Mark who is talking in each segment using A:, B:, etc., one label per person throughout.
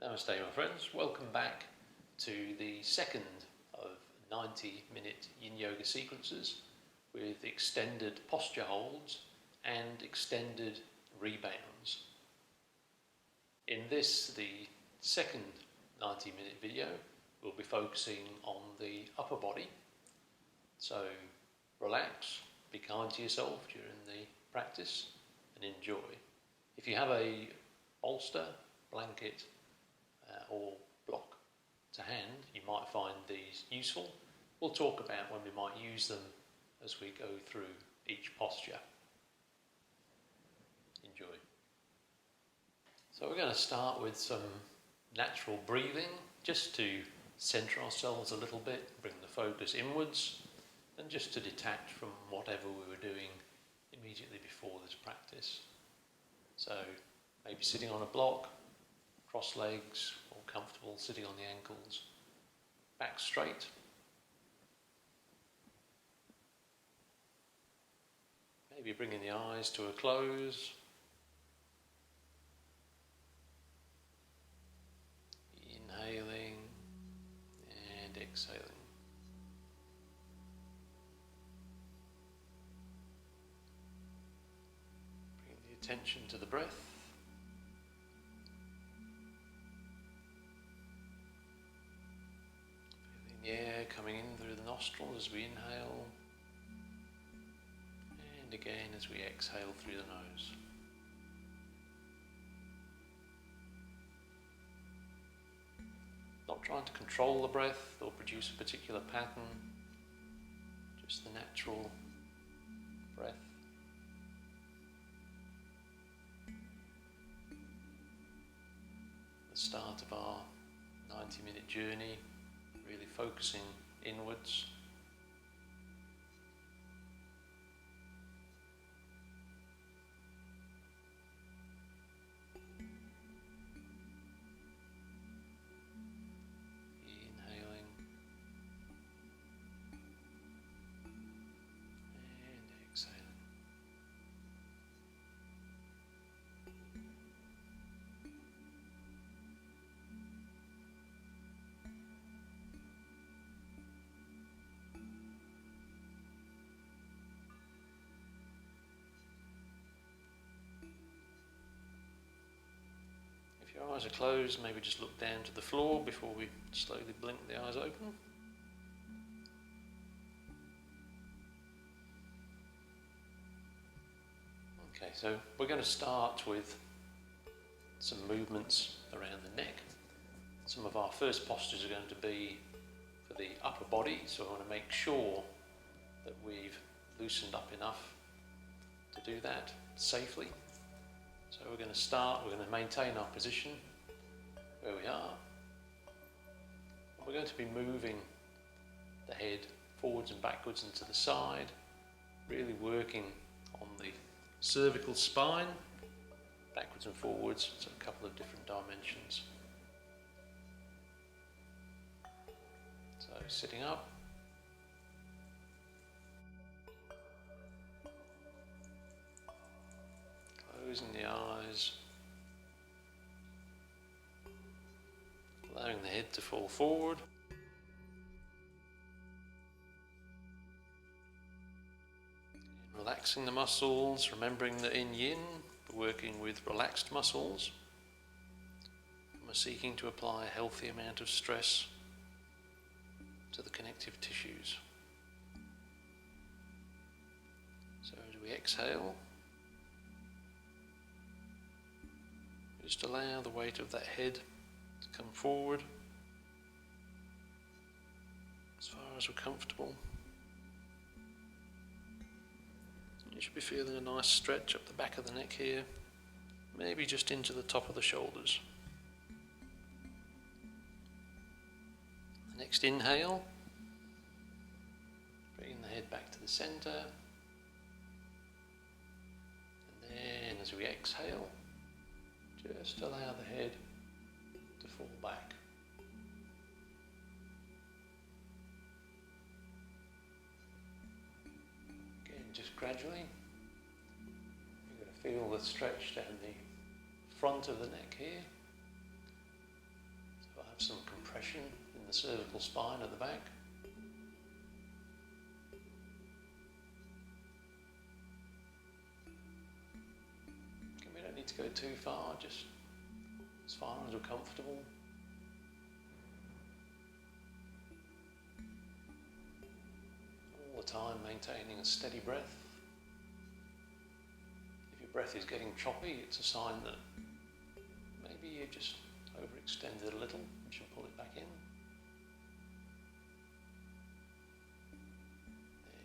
A: Namaste my friends, welcome back to the second of 90-minute yin yoga sequences with extended posture holds and extended rebounds. In this, the second 90-minute video, we'll be focusing on the upper body. So relax, be kind to yourself during the practice and enjoy. If you have a bolster, blanket or block to hand, you might find these useful. We'll talk about when we might use them as we go through each posture. Enjoy. So we're going to start with some natural breathing, just to center ourselves a little bit, bring the focus inwards, and just to detach from whatever we were doing immediately before this practice. So maybe sitting on a block, cross legs, or comfortable sitting on the ankles, back straight. Maybe bringing the eyes to a close. Inhaling and exhaling. Bring the attention to the breath. Feeling the air coming in through the nostrils as we inhale, and again as we exhale through the nose. Not trying to control the breath or produce a particular pattern, just the natural breath. The start of our 90-minute journey, really focusing inwards. Inhaling and exhaling. If your eyes are closed, maybe just look down to the floor before we slowly blink the eyes open. Okay, so we're going to start with some movements around the neck. Some of our first postures are going to be for the upper body, so I want to make sure that we've loosened up enough to do that safely. So we're going to maintain our position where we are. And we're going to be moving the head forwards and backwards and to the side, really working on the cervical spine, backwards and forwards, so a couple of different dimensions. So sitting up. Closing the eyes, allowing the head to fall forward. And relaxing the muscles, remembering that in yin, we're working with relaxed muscles. And we're seeking to apply a healthy amount of stress to the connective tissues. So as we exhale, just allow the weight of that head to come forward as far as we're comfortable. You should be feeling a nice stretch up the back of the neck here, maybe just into the top of the shoulders. The next inhale, bringing the head back to the center, and then as we exhale, just allow the head to fall back. Again, just gradually, you're going to feel the stretch down the front of the neck here, compression in the cervical spine at the back. We don't need to go too far, just as far as we're comfortable. All the time maintaining a steady breath. If your breath is getting choppy, it's a sign that maybe you just overextended a little and should pull it back in.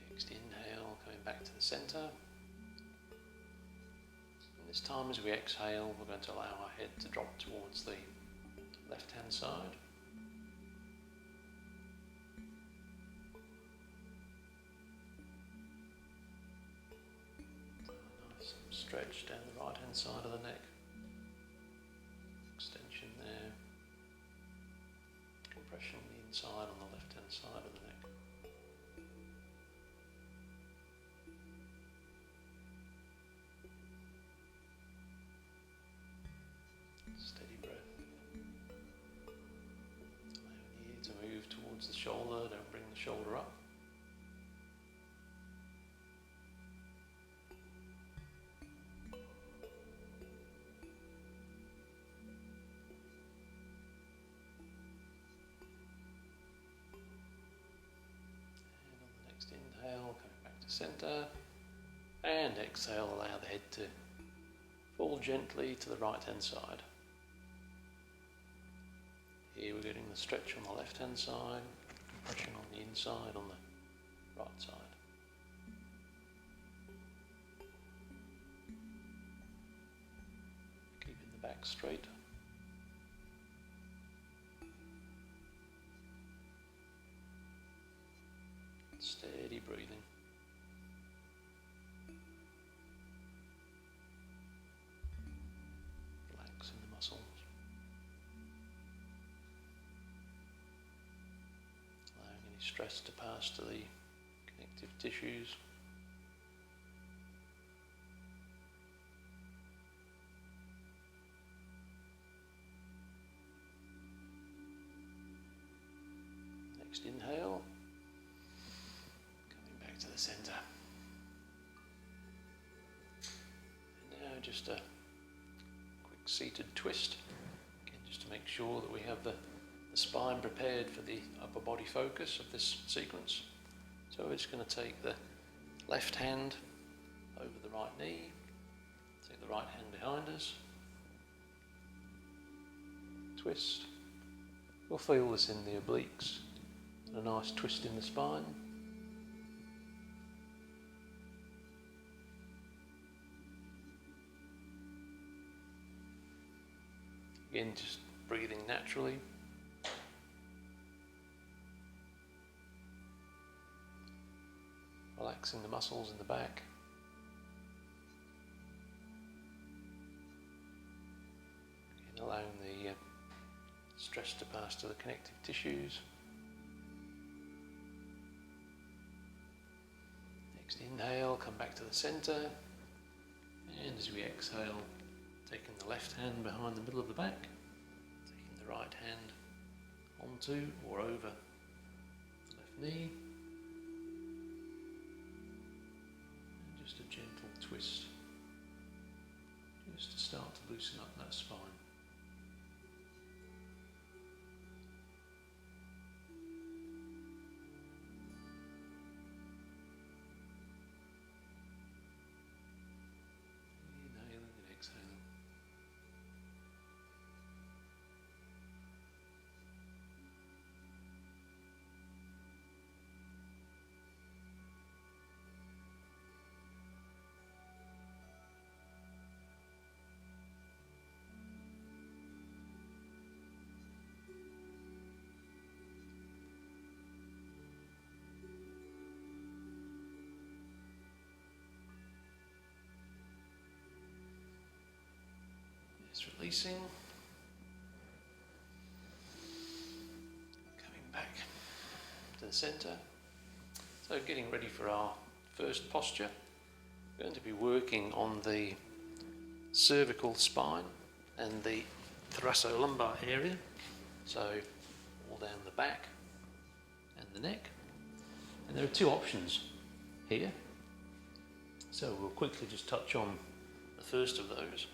A: Next inhale, coming back to the centre. And this time as we exhale, we're going to allow our head to drop towards the left-hand side. Nice stretch down the right-hand side of the neck. Extension there. Compression on the inside on the left-hand side of the neck. Steady breath. Allowing the ear to move towards the shoulder, don't bring the shoulder up. Inhale, coming back to centre, and exhale, allow the head to fall gently to the right hand side. Here we're getting the stretch on the left hand side, compression on the inside on the right side. Keeping the back straight. Steady breathing. Relaxing the muscles. Allowing any stress to pass to the connective tissues. Next inhale. To the centre. And now just a quick seated twist, again just to make sure that we have the spine prepared for the upper body focus of this sequence. So we're just going to take the left hand over the right knee, take the right hand behind us, twist. You'll feel this in the obliques, and a nice twist in the spine. Again, just breathing naturally. Relaxing the muscles in the back. Again, allowing the stress to pass to the connective tissues. Next inhale, come back to the centre. And as we exhale, taking the left hand behind the middle of the back, taking the right hand onto or over the left knee, and just a gentle twist, just to start to loosen up that spine. Inhaling and exhaling. Releasing, coming back to the centre. So getting ready for our first posture. We're going to be working on the cervical spine and the thoracolumbar area. So all down the back and the neck. And there are two options here. So we'll quickly just touch on the first of those.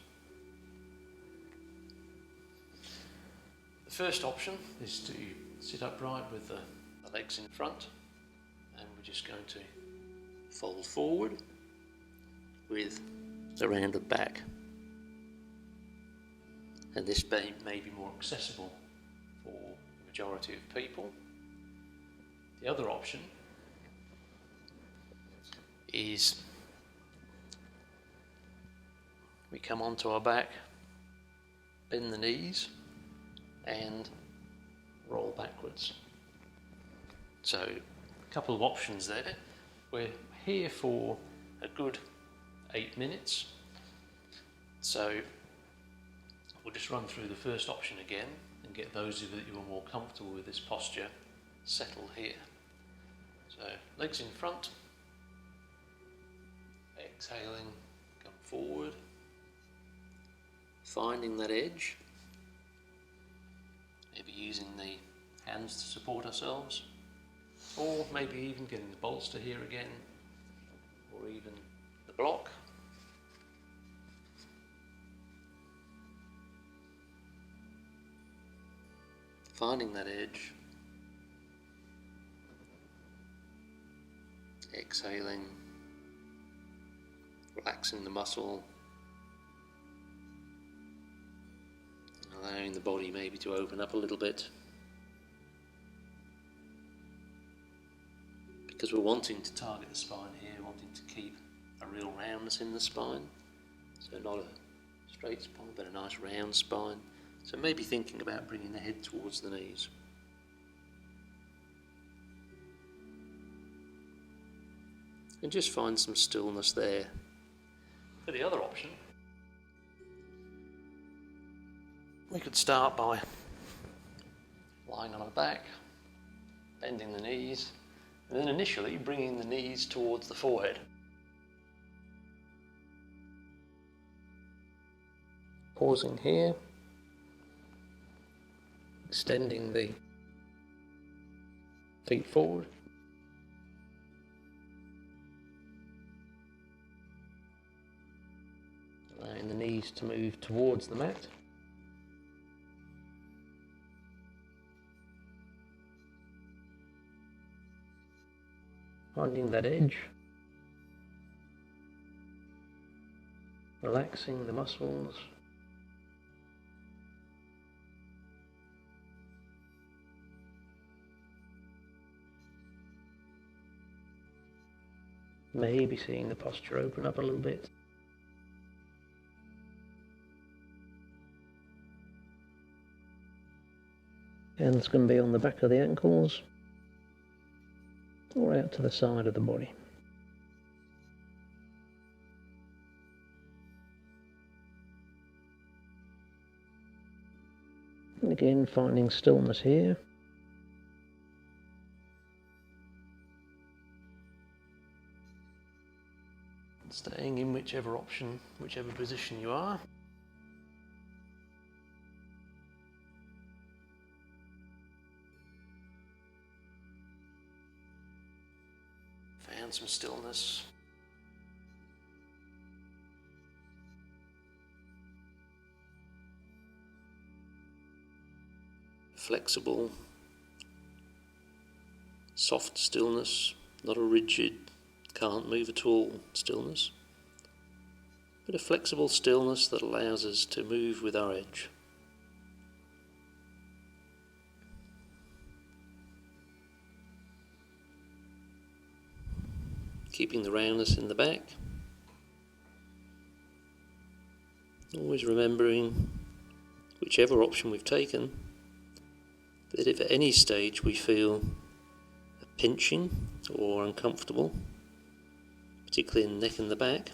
A: The first option is to sit upright with the legs in front, and we're just going to fold forward with the rounded back. And this may be more accessible for the majority of people. The other option is we come onto our back, bend the knees and roll backwards. So a couple of options there. We're here for a good 8 minutes. So we'll just run through the first option again and get those of you that you are more comfortable with this posture settled here. So legs in front, exhaling, come forward, finding that edge, maybe using the hands to support ourselves, or maybe even getting the bolster here again, or even the block. Finding that edge, exhaling, relaxing the muscle, and allowing the body maybe to open up a little bit, because we're wanting to target the spine here, wanting to keep a real roundness in the spine, so not a straight spine but a nice round spine. So maybe thinking about bringing the head towards the knees. And just find some stillness there. For the other option, we could start by lying on our back, bending the knees, and then initially bringing the knees towards the forehead. Pausing here, extending the feet forward, allowing the knees to move towards the mat. Finding that edge, relaxing the muscles, maybe seeing the posture open up a little bit. Hands can be on the back of the ankles or out to the side of the body. And again, finding stillness here. Staying in whichever option, whichever position you are. Found some stillness. Flexible, soft stillness, not a rigid, can't move at all stillness, but a flexible stillness that allows us to move with our edge. Keeping the roundness in the back, always remembering, whichever option we've taken, that if at any stage we feel a pinching or uncomfortable, particularly in the neck and the back,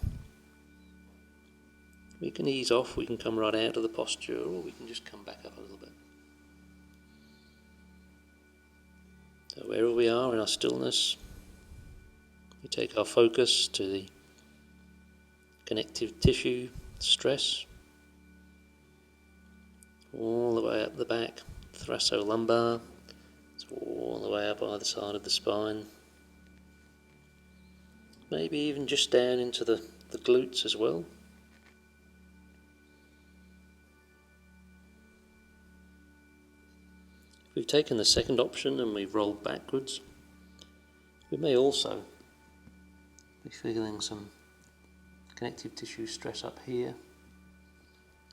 A: we can ease off, we can come right out of the posture, or we can just come back up a little bit. So wherever we are in our stillness, we take our focus to the connective tissue stress, all the way up the back, thoracolumbar, all the way up either side of the spine. Maybe even just down into the glutes as well. If we've taken the second option and we've rolled backwards, we may also be feeling some connective tissue stress up here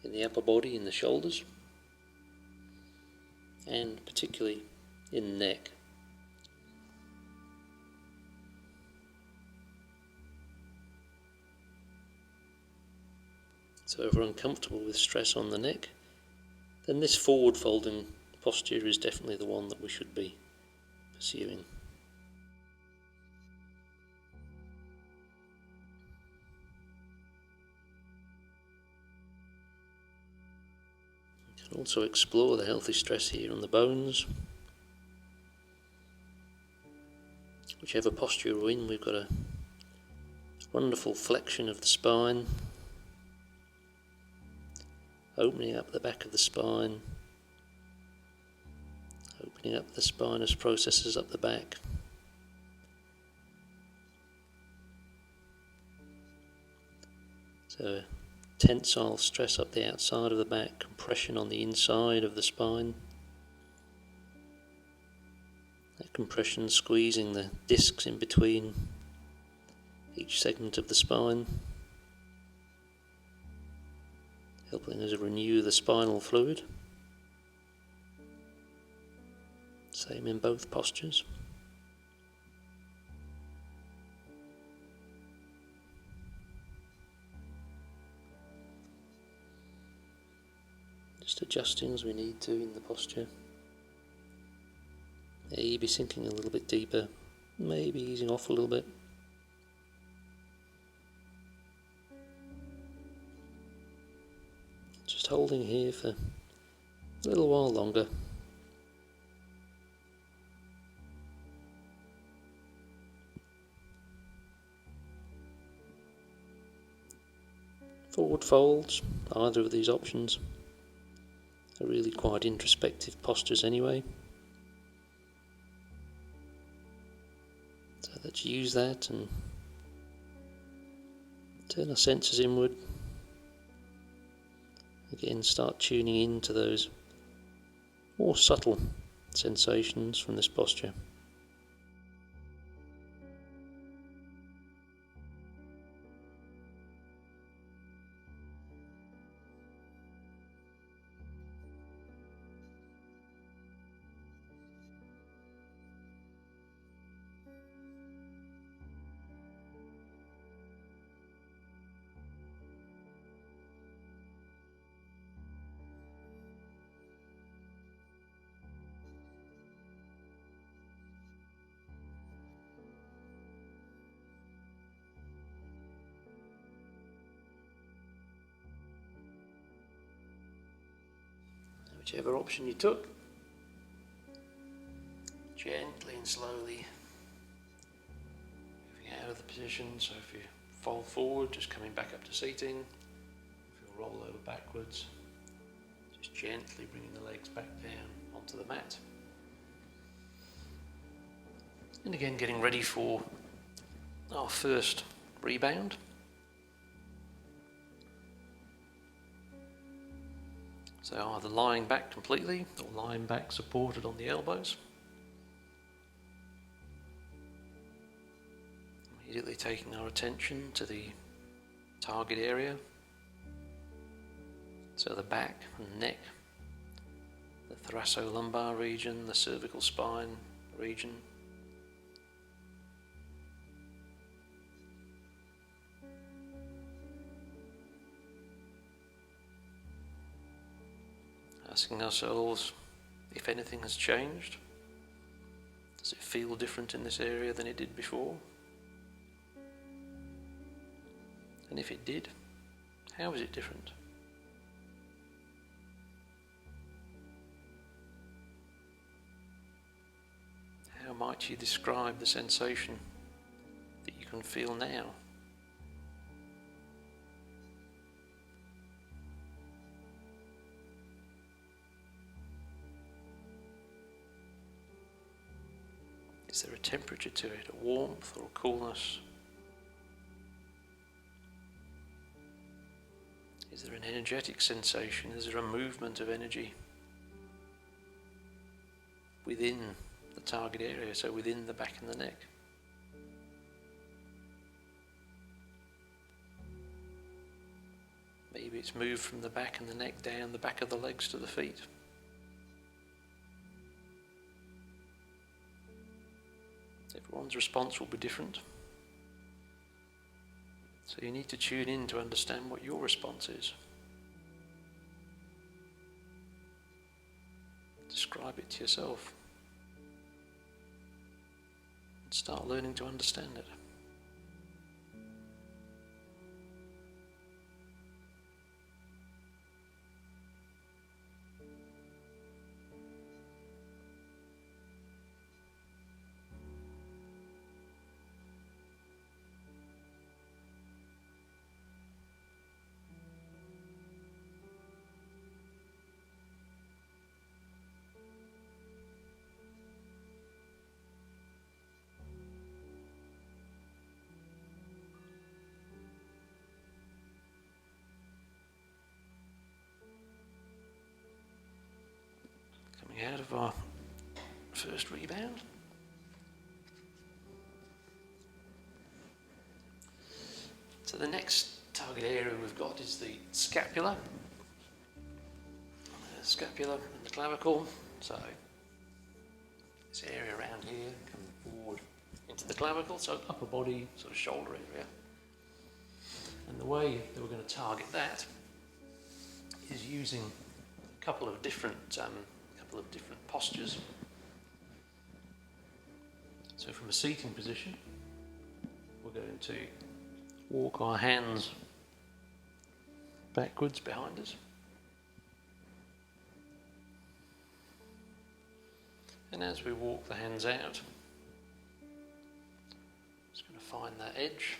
A: in the upper body, in the shoulders, and particularly in the neck. So if we're uncomfortable with stress on the neck, then this forward folding posture is definitely the one that we should be pursuing. We can also explore the healthy stress here on the bones. Whichever posture we're in, we've got a wonderful flexion of the spine, opening up the back of the spine, opening up the spinous processes up the back. So tensile stress up the outside of the back, compression on the inside of the spine. That compression squeezing the discs in between each segment of the spine, helping us renew the spinal fluid. Same in both postures. Just adjusting as we need to in the posture. Maybe sinking a little bit deeper, maybe easing off a little bit. Just holding here for a little while longer. Forward folds, either of these options, are really quite introspective postures anyway. So let's use that and turn our senses inward. Again, start tuning in to those more subtle sensations from this posture. Whichever option you took, gently and slowly moving out of the position. So if you fold forward, just coming back up to seating. If you roll over backwards, just gently bringing the legs back down onto the mat. And again, getting ready for our first rebound. So either lying back completely or lying back supported on the elbows. Immediately taking our attention to the target area. So the back and neck, the thoracolumbar region, the cervical spine region. Asking ourselves if anything has changed. Does it feel different in this area than it did before? And if it did, how is it different? How might you describe the sensation that you can feel now? Is there a temperature to it, a warmth or a coolness? Is there an energetic sensation? Is there a movement of energy within the target area, so within the back and the neck? Maybe it's moved from the back and the neck down the back of the legs to the feet. Everyone's response will be different. So you need to tune in to understand what your response is. Describe it to yourself. And start learning to understand it. Out of our first rebound. So the next target area we've got is the scapula. The scapula and the clavicle. So this area around here coming forward into the clavicle, so upper body, sort of shoulder area. And the way that we're going to target that is using a couple of different postures. So from a seating position, we're going to walk our hands backwards behind us. And as we walk the hands out, just going to find that edge.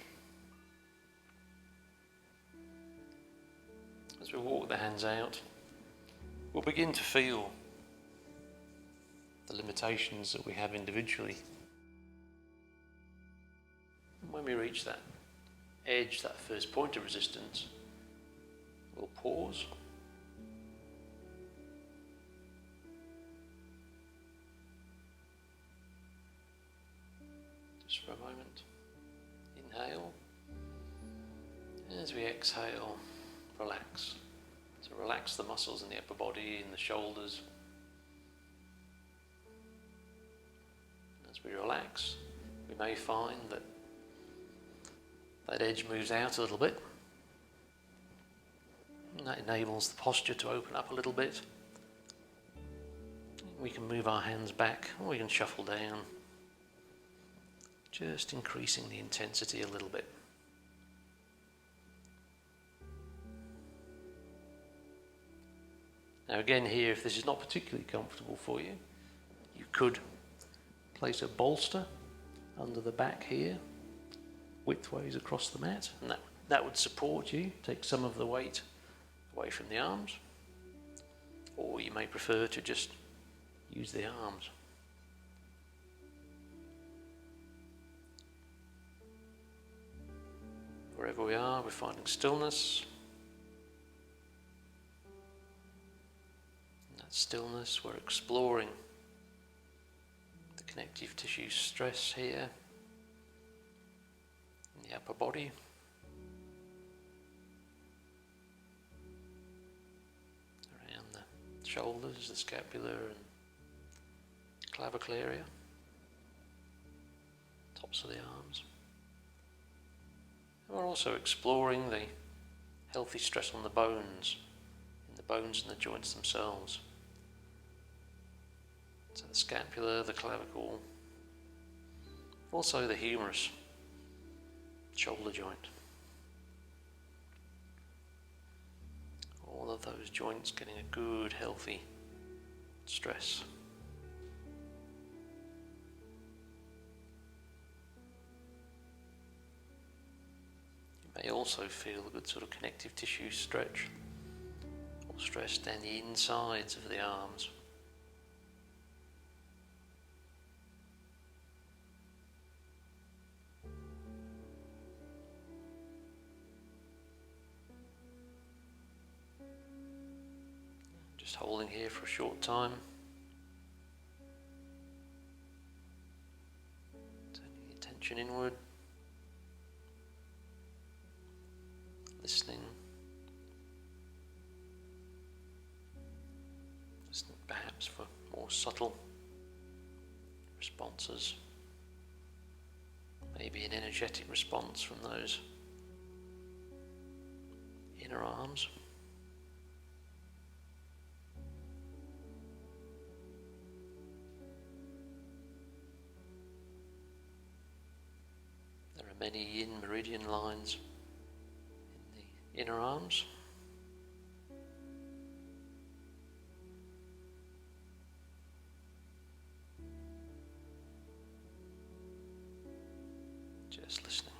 A: As we walk the hands out, we'll begin to feel the limitations that we have individually. And when we reach that edge, that first point of resistance, we'll pause. Just for a moment. Inhale. As we exhale, relax. So relax the muscles in the upper body, in the shoulders. As we relax, we may find that that edge moves out a little bit. And that enables the posture to open up a little bit. We can move our hands back, or we can shuffle down, just increasing the intensity a little bit. Now again here, if this is not particularly comfortable for you, you could place a bolster under the back here, widthways across the mat, and that would support you, take some of the weight away from the arms, or you may prefer to just use the arms. Wherever we are, we're finding stillness. In that stillness, we're exploring connective tissue stress here in the upper body. Around the shoulders, the scapular and clavicle area. Tops of the arms. And we're also exploring the healthy stress on the bones, in the bones and the joints themselves. So the scapula, the clavicle, also the humerus, shoulder joint. All of those joints getting a good, healthy stress. You may also feel a good sort of connective tissue stretch or stress down the insides of the arms. Just holding here for a short time. Turning the attention inward. Listening. Listening perhaps for more subtle responses. Maybe an energetic response from those inner arms. There are many yin meridian lines in the inner arms. Just listening.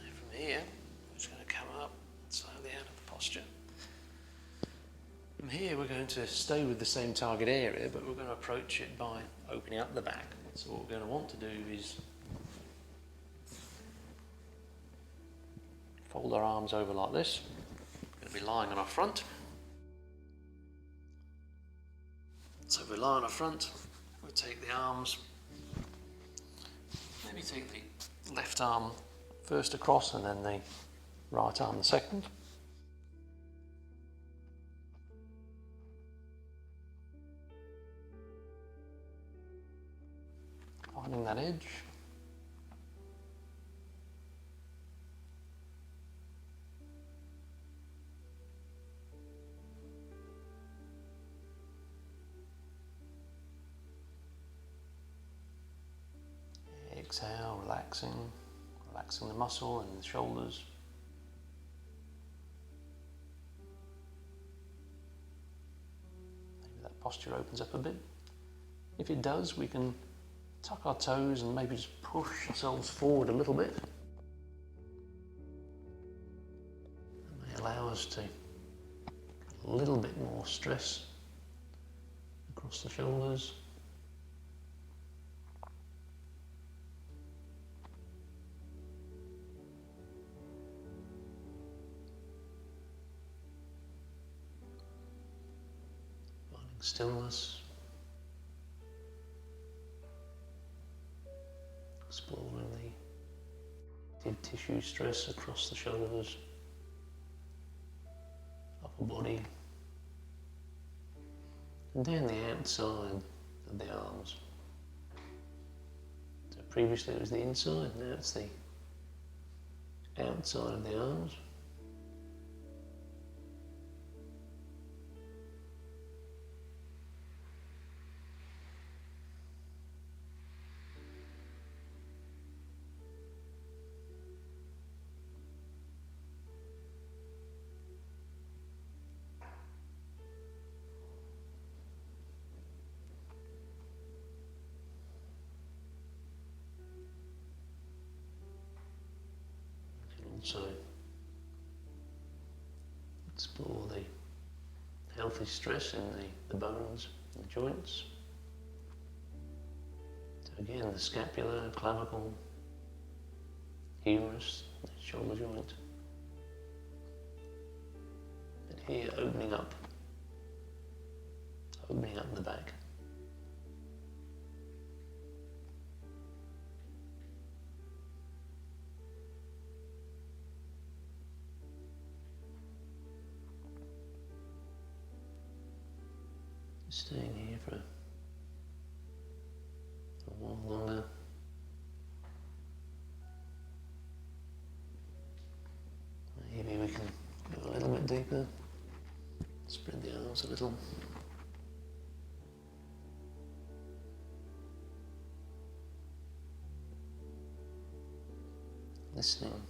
A: And from here, we're just going to come up slowly out of the posture. From here we're going to stay with the same target area, but we're going to approach it by opening up the back. So what we're going to want to do is fold our arms over like this. We're going to be lying on our front. So if we lie on our front, we'll take the arms, maybe take the left arm first across and then the right arm the second. Finding that edge. Exhale, relaxing the muscle and the shoulders. Maybe that posture opens up a bit. If it does, we can tuck our toes and maybe just push ourselves forward a little bit. That may allow us to get a little bit more stress across the shoulders. Finding stillness. Exploring the dead tissue stress across the shoulders, upper body, and down the outside of the arms. So previously it was the inside, now it's the outside of the arms. So explore the healthy stress in the bones and the joints. So again, the scapula, clavicle, humerus, the shoulder joint. And here opening up the back. Staying here for a while longer. Maybe we can go a little bit deeper. Spread the arms a little. Listening.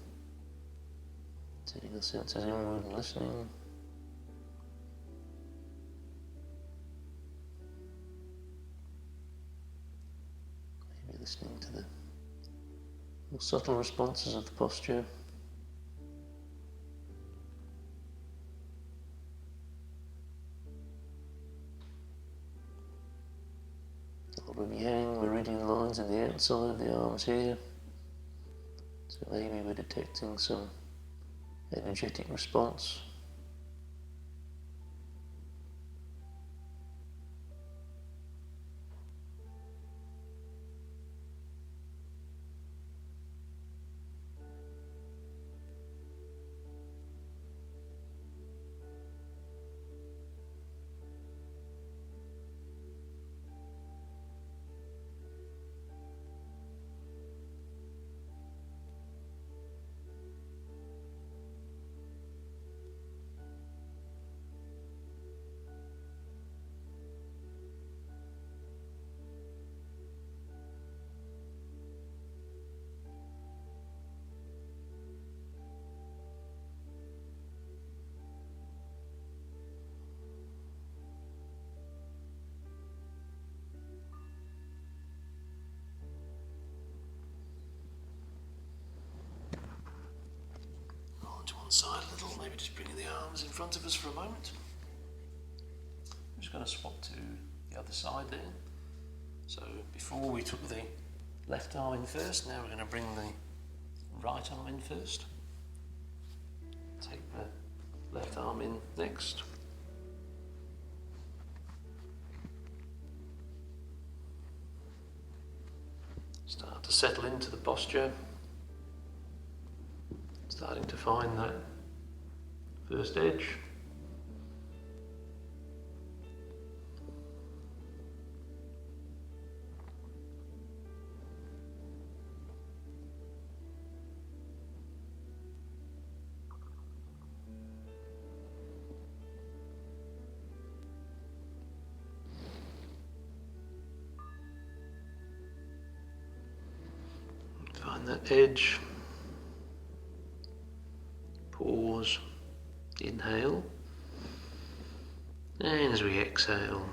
A: Taking the senses inward and listening. Listening to the More subtle responses of the posture. A lot of yang meridian lines in the outside of the arms here. So maybe we're detecting some energetic response. To one side a little, maybe just bringing the arms in front of us for a moment. I'm just going to swap to the other side there. So before we took the left arm in first, now we're going to bring the right arm in first. Take the left arm in next. Start to settle into the posture. Starting to find that first edge. Find that edge. Pause, inhale, and as we exhale,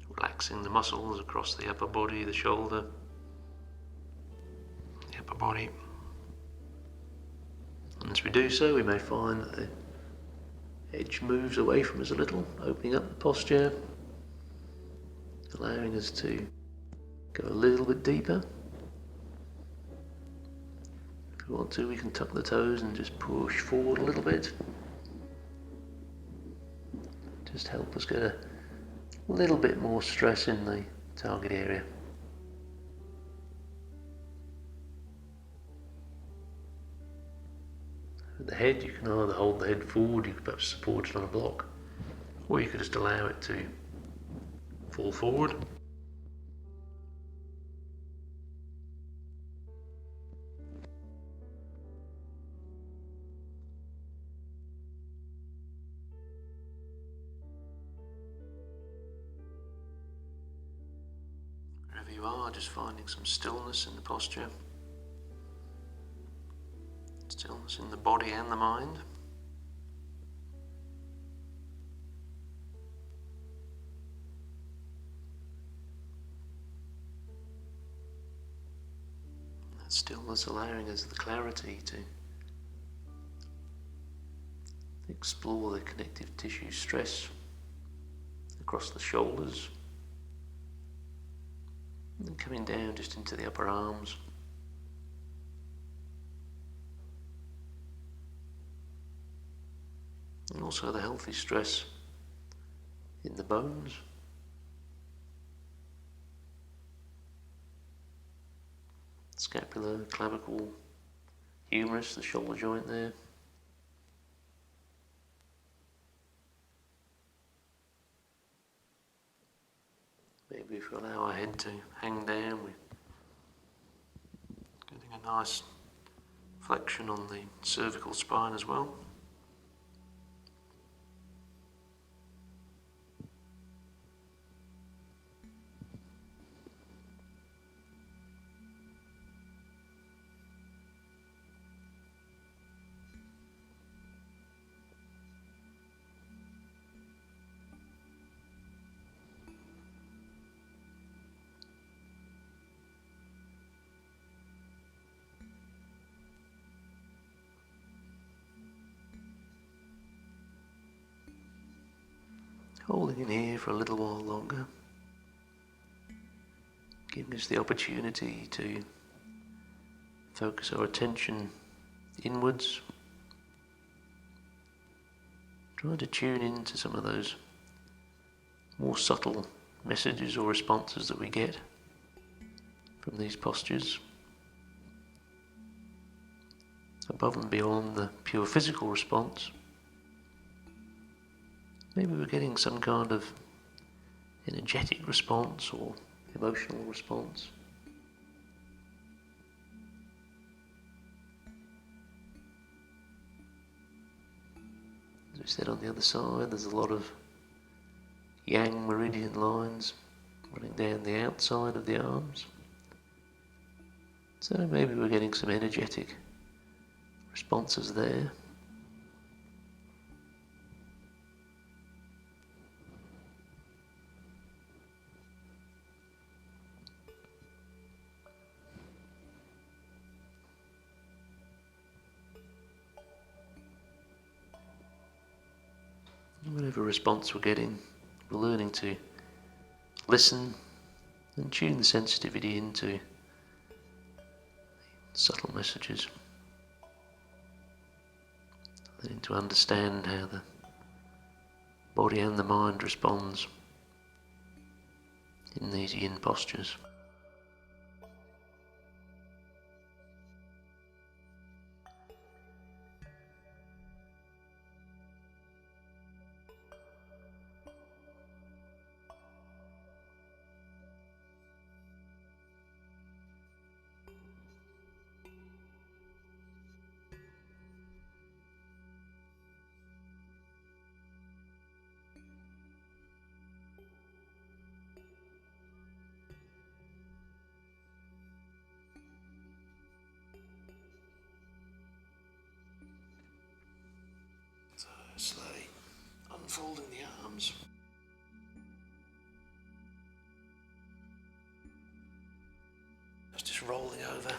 A: relaxing the muscles across the upper body, the shoulder, the upper body. And as we do so, we may find that the edge moves away from us a little, opening up the posture, allowing us to go a little bit deeper. If we want to, we can tuck the toes and just push forward a little bit. Just help us get a little bit more stress in the target area. With the head, you can either hold the head forward, you could perhaps support it on a block, or you could just allow it to fall forward. Wherever you are, just finding some stillness in the posture, stillness in the body and the mind. That stillness allowing us the clarity to explore the connective tissue stress across the shoulders. And coming down just into the upper arms. And also the healthy stress in the bones. Scapula, clavicle, humerus, the shoulder joint there. Maybe if we allow our head to hang down, we're getting a nice flexion on the cervical spine as well. Holding in here for a little while longer, giving us the opportunity to focus our attention inwards, trying to tune into some of those more subtle messages or responses that we get from these postures, above and beyond the pure physical response. Maybe we're getting some kind of energetic response or emotional response. As we said, on the other side, there's a lot of yang meridian lines running down the outside of the arms. So maybe we're getting some energetic responses there. Whatever response we're getting, we're learning to listen and tune the sensitivity into subtle messages, learning to understand how the body and the mind responds in these yin postures. So slowly unfolding the arms. Just rolling over.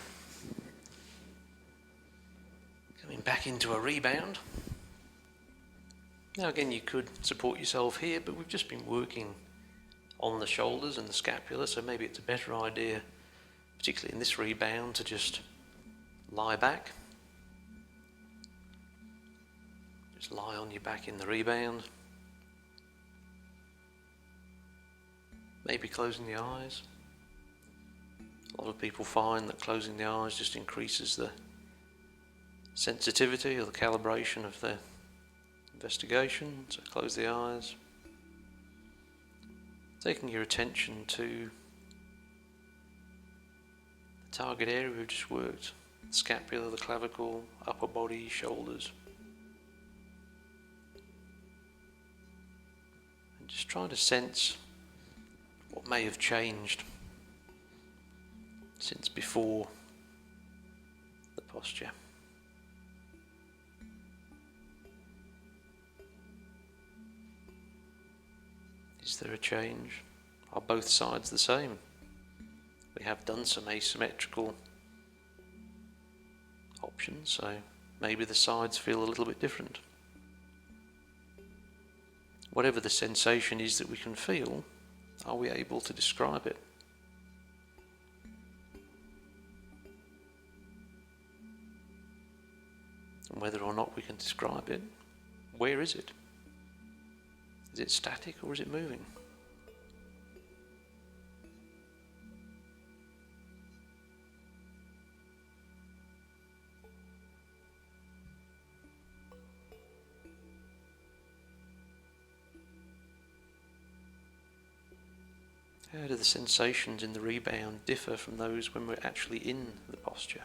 A: Coming back into a rebound. Now again, you could support yourself here, but we've just been working on the shoulders and the scapula, so maybe it's a better idea, particularly in this rebound, to just lie back. Just lie on your back in the rebound. Maybe closing the eyes. A lot of people find that closing the eyes just increases the sensitivity or the calibration of their investigation. So close the eyes. Taking your attention to the target area we've just worked. The scapula, the clavicle, upper body, shoulders. And just trying to sense what may have changed since before the posture. Is there a change? Are both sides the same? We have done some asymmetrical options, so maybe the sides feel a little bit different. Whatever the sensation is that we can feel, are we able to describe it? And whether or not we can describe it, where is it? Is it static or is it moving? How do the sensations in the rebound differ from those when we're actually in the posture?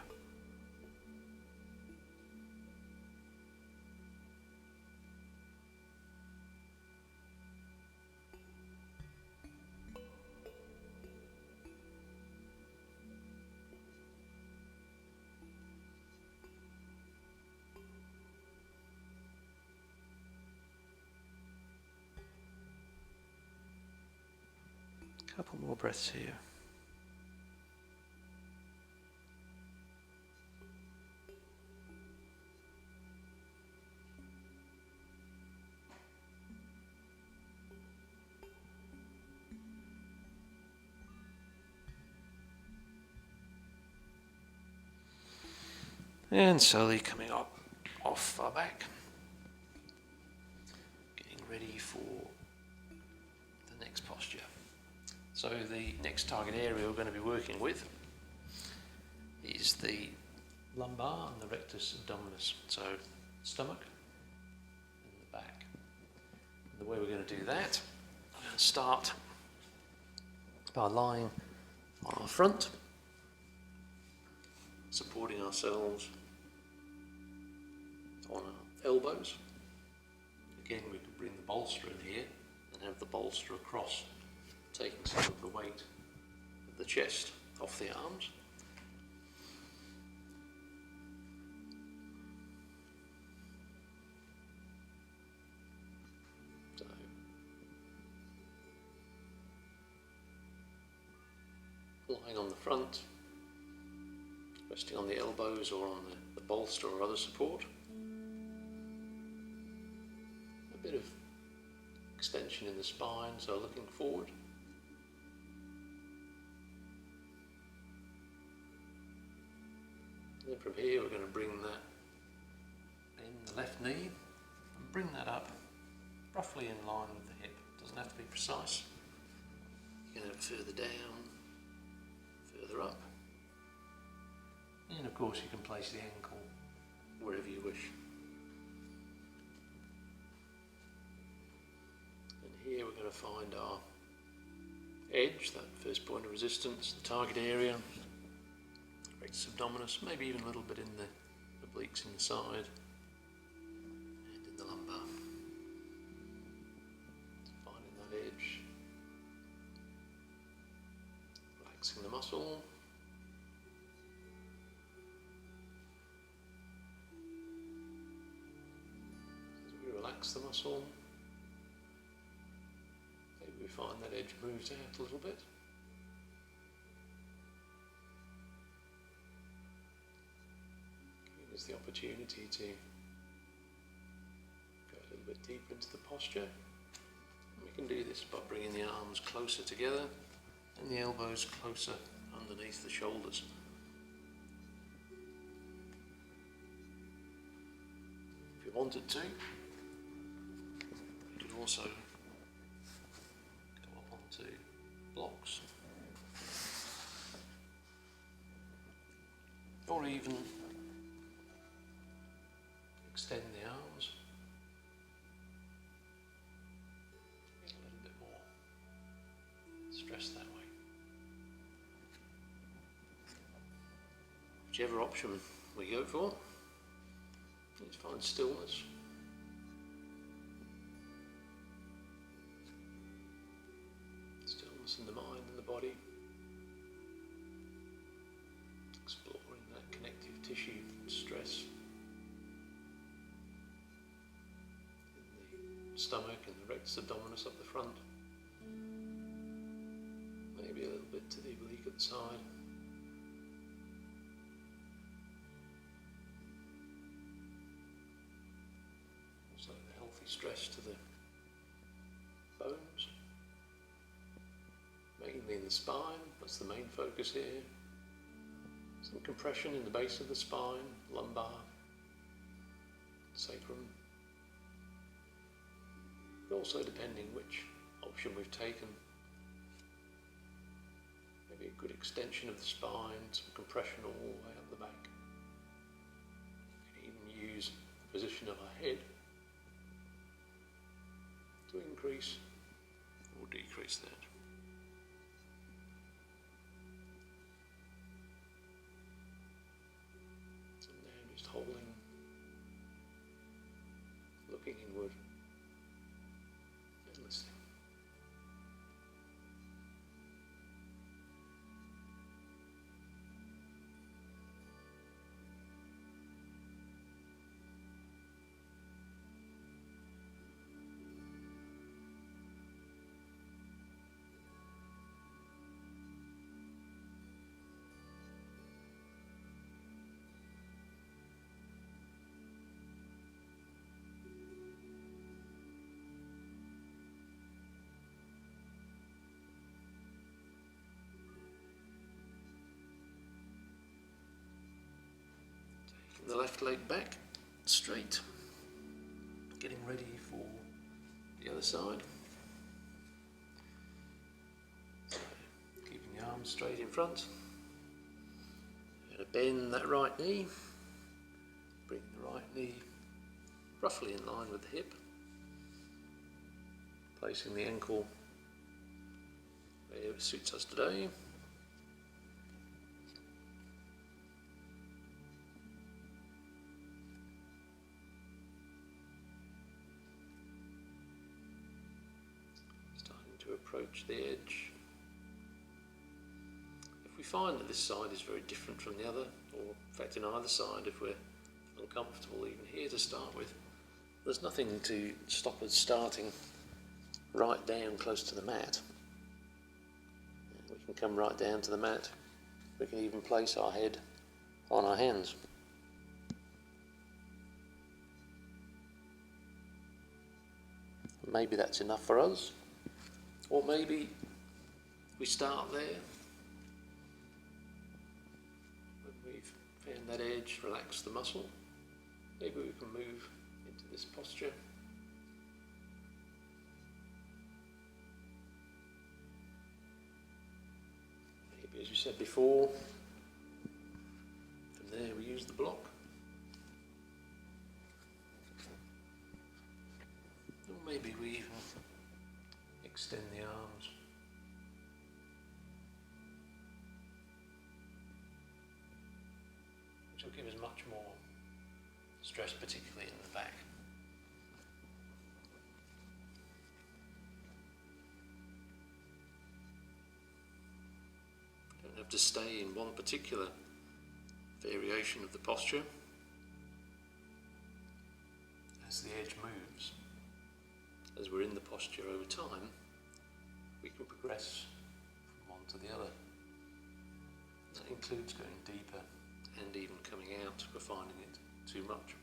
A: Couple more breaths here. And slowly coming up off our back. Getting ready for the next posture. So the next target area we're going to be working with is the lumbar and the rectus abdominis. So stomach and the back. And the way we're going to do that, we're going to start by lying on our front, supporting ourselves on our elbows. Again, we could bring the bolster in here and have the bolster across, taking some of the weight of the chest off the arms. So, lying on the front, resting on the elbows or on the bolster or other support. A bit of extension in the spine, so looking forward. And then from here we're going to bring that in the left knee and bring that up roughly in line with the hip. Doesn't have to be precise. You can have it further down, further up. And of course you can place the ankle wherever you wish. And here we're going to find our edge, that first point of resistance, the target area, rectus abdominis, maybe even a little bit in the obliques in the side and in the lumbar. Finding that edge, relaxing the muscle. Relax the muscle. Maybe we find that edge moves out a little bit. Giving us the opportunity to go a little bit deeper into the posture. And we can do this by bringing the arms closer together and the elbows closer underneath the shoulders. If you wanted to, also go up onto blocks, or even extend the arms, get a little bit more stress that way. Whichever option we go for, let's find stillness. In the mind and the body, exploring that connective tissue stress in the stomach and the rectus abdominis up the front, maybe a little bit to the oblique at the side. Also the healthy stress to the bones. Mainly in the spine, that's the main focus here. Some compression in the base of the spine, lumbar, sacrum. But also depending which option we've taken. Maybe a good extension of the spine, some compression all the way up the back. We can even use the position of our head to increase or decrease that. Holding, looking inward and listening. the left leg back straight, getting ready for the other side. So, keeping the arms straight in front. Going to bend that right knee, bring the right knee roughly in line with the hip, placing the ankle where it suits us today. Starting to approach the edge. If we find that this side is very different from the other, or in fact in either side, if we're uncomfortable even here to start with, there's nothing to stop us starting right down close to the mat. We can come right down to the mat. We can even place our head on our hands. Maybe that's enough for us, or maybe we start there. When we've found that edge, relax the muscle. Maybe we can move into this posture. Maybe, as you said before, from there we use the block. Or maybe we even extend the arms. Which will give us much more stress, particularly in the back. Don't have to stay in one particular variation of the posture. As the edge moves, as we're in the posture over time, we can progress from one to the other. That includes going deeper and even coming out if we're finding it too much.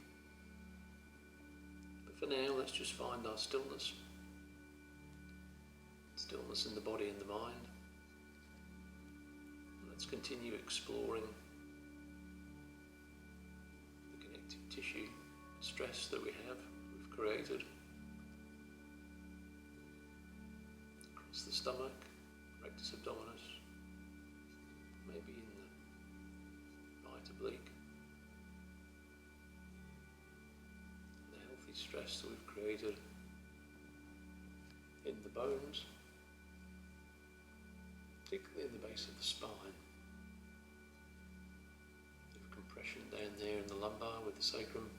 A: But for now, let's just find our stillness. Stillness in the body and the mind. Let's continue exploring the connective tissue stress that we've created. Across the stomach, rectus abdominis, maybe in the right oblique. The healthy stress that we've created in the bones, particularly in the base of the spine. Bit of compression down there in the lumbar with the sacrum.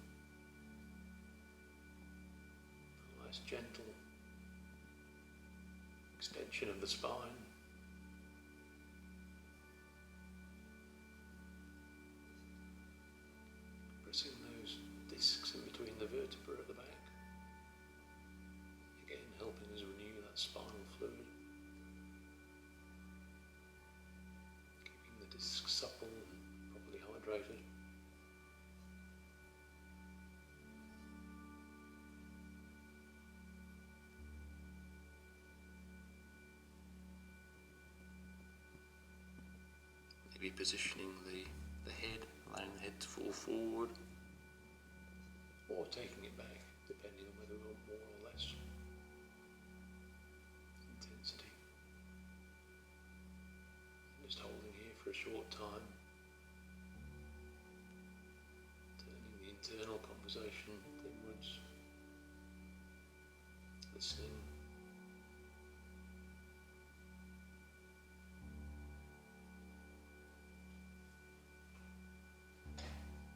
A: A nice gentle extension of the spine. Pressing those discs in between the vertebrae at the back. Again, helping us renew that spinal fluid. Keeping the discs supple and properly hydrated. Maybe positioning the head, allowing the head to fall forward, or taking it back, depending on whether we want more or less intensity. Just holding here for a short time, turning the internal conversation inwards, listening.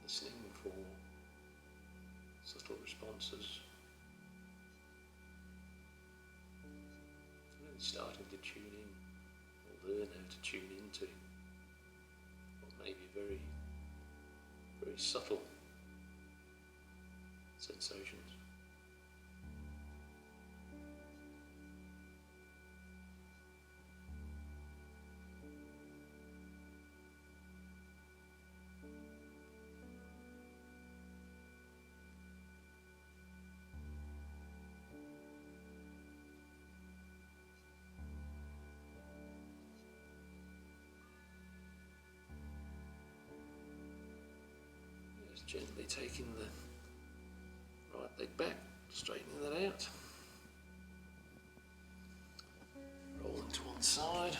A: Listening for subtle responses, and then starting to tune in, or learn how to tune into what may be very, very subtle sensations. Gently taking the right leg back, straightening that out. Rolling to one side.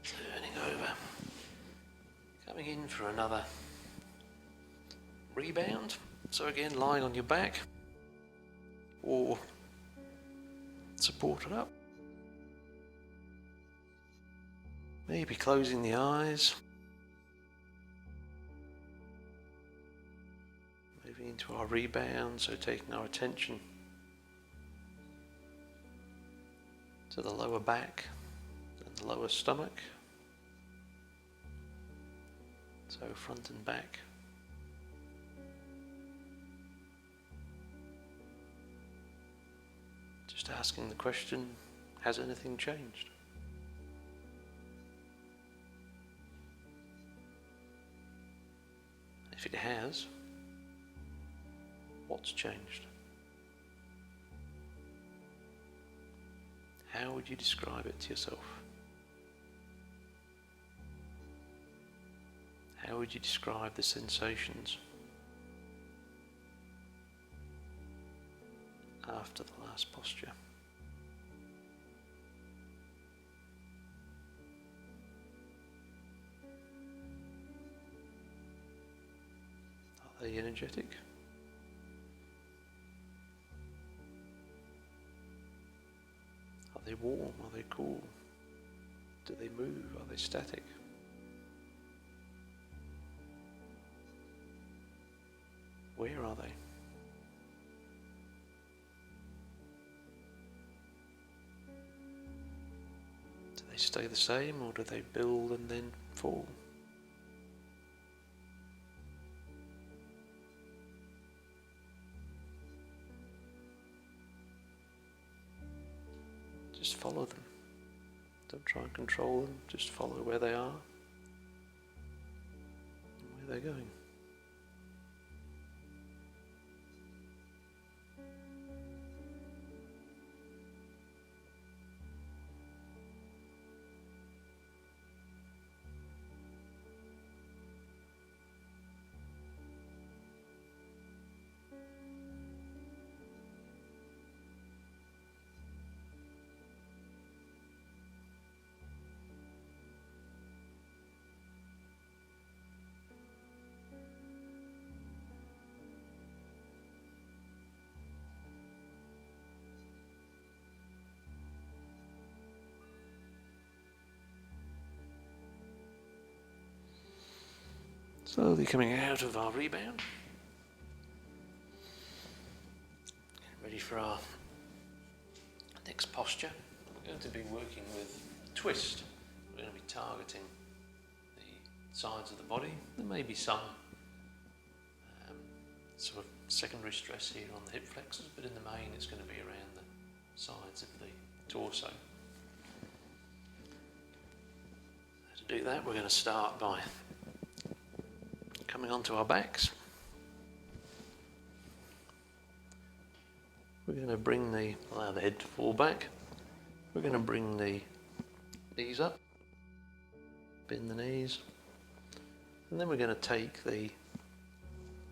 A: Turning over. Coming in for another rebound. So again, lying on your back or supported up. Maybe closing the eyes. Moving into our rebound, so taking our attention to the lower back and the lower stomach. So front and back. Just asking the question, has anything changed? If it has, what's changed? How would you describe it to yourself? How would you describe the sensations after the last posture? Are they energetic? Are they warm? Are they cool? Do they move? Are they static? Where are they? Do they stay the same, or do they build and then fall? Just follow them. Don't try and control them, just follow where they are and where they're going. Slowly coming out of our rebound. Ready for our next posture. We're going to be working with twist. We're going to be targeting the sides of the body. There may be some sort of secondary stress here on the hip flexors, but in the main it's going to be around the sides of the torso. To do that, we're going to start by coming onto our backs. We're going to allow the head to fall back. We're going to bring the knees up, bend the knees, and then we're going to take the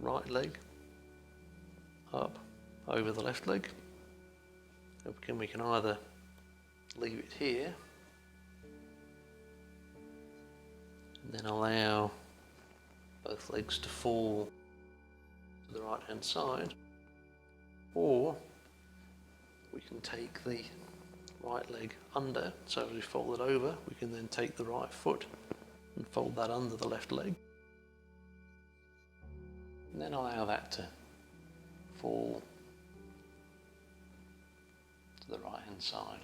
A: right leg up over the left leg. We can either leave it here and then allow both legs to fall to the right hand side, or we can take the right leg under, so as we fold it over we can then take the right foot and fold that under the left leg, and then allow that to fall to the right hand side.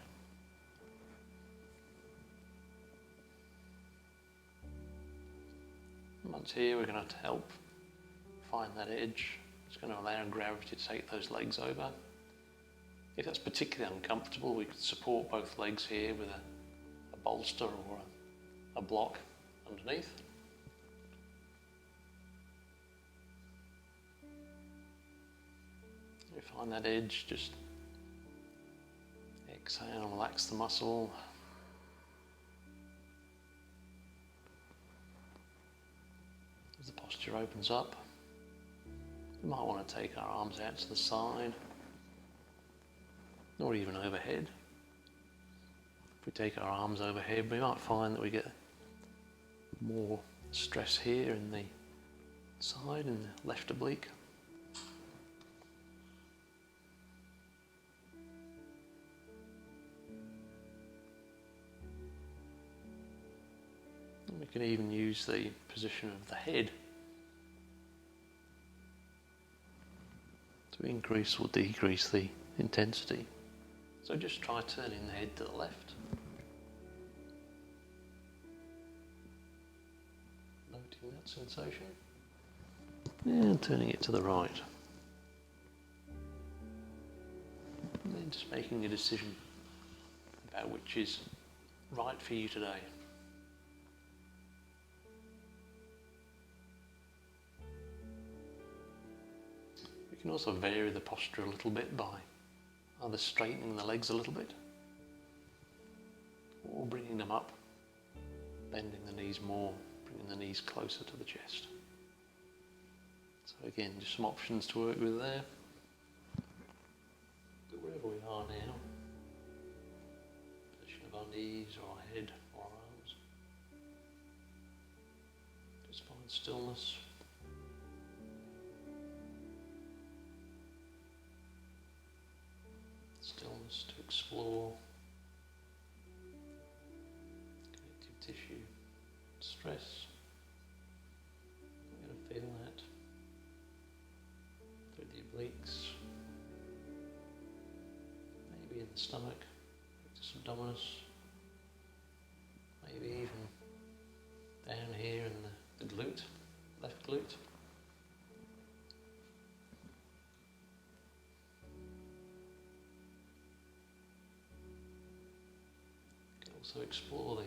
A: Once here, we're going to help find that edge. It's going to allow gravity to take those legs over. If that's particularly uncomfortable, we could support both legs here with a bolster or a block underneath. You find that edge, just exhale and relax the muscle. As the posture opens up, we might want to take our arms out to the side, or even overhead. If we take our arms overhead, we might find that we get more stress here in the side, in the left oblique. And we can even use the position of the head to increase or decrease the intensity. So just try turning the head to the left. Noting that sensation. And turning it to the right. And then just making a decision about which is right for you today. We can also vary the posture a little bit by either straightening the legs a little bit or bringing them up, bending the knees more, bringing the knees closer to the chest. So again, just some options to work with there. But wherever we are now, position of our knees or our head or our arms, just find stillness. Stillness to explore connective tissue, stress. We're going to feel that through the obliques, maybe in the stomach, rectus abdominis, maybe even down here in the glute, left glute. Also explore the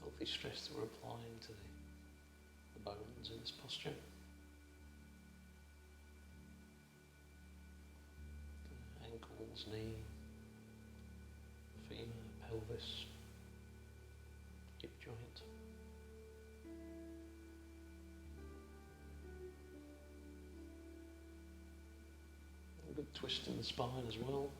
A: healthy stress that we're applying to the bones in this posture. Ankles, knee, femur, pelvis, hip joint. A good twist in the spine as well.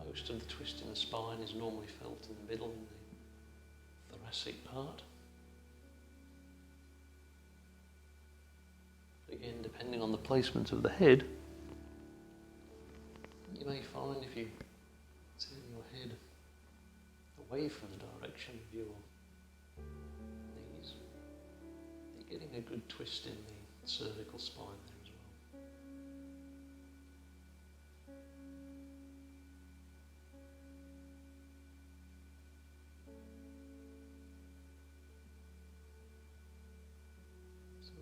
A: Most of the twist in the spine is normally felt in the middle, in the thoracic part. Again, depending on the placement of the head, you may find if you turn your head away from the direction of your knees, you're getting a good twist in the cervical spine there as well.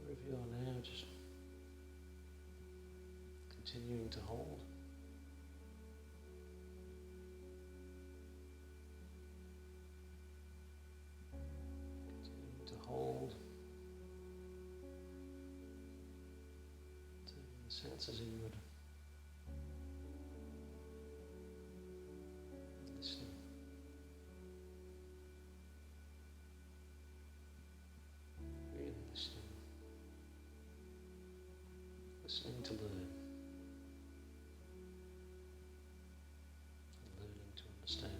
A: Wherever you are now, just continuing to hold. Continuing to hold. Turning the senses inward. Listening. Really listening. Listening to learn, and learning to understand.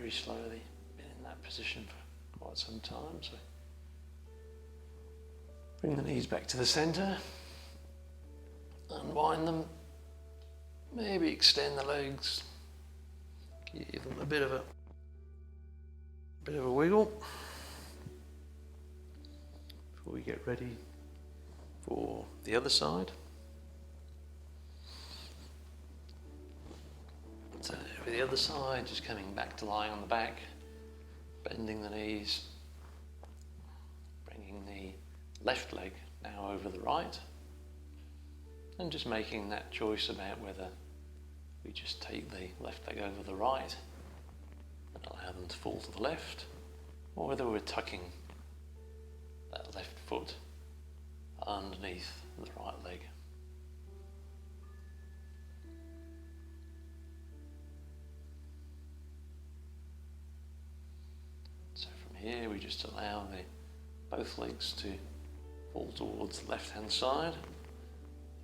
A: very slowly. Been in that position for quite some time, so bring the knees back to the centre, unwind them, maybe extend the legs, give them a bit of a wiggle before we get ready for the other side. So for the other side, just coming back to lying on the back, bending the knees, bringing the left leg now over the right, and just making that choice about whether we just take the left leg over the right and allow them to fall to the left, or whether we're tucking that left foot underneath the right leg. So from here we just allow both legs to fall towards the left hand side.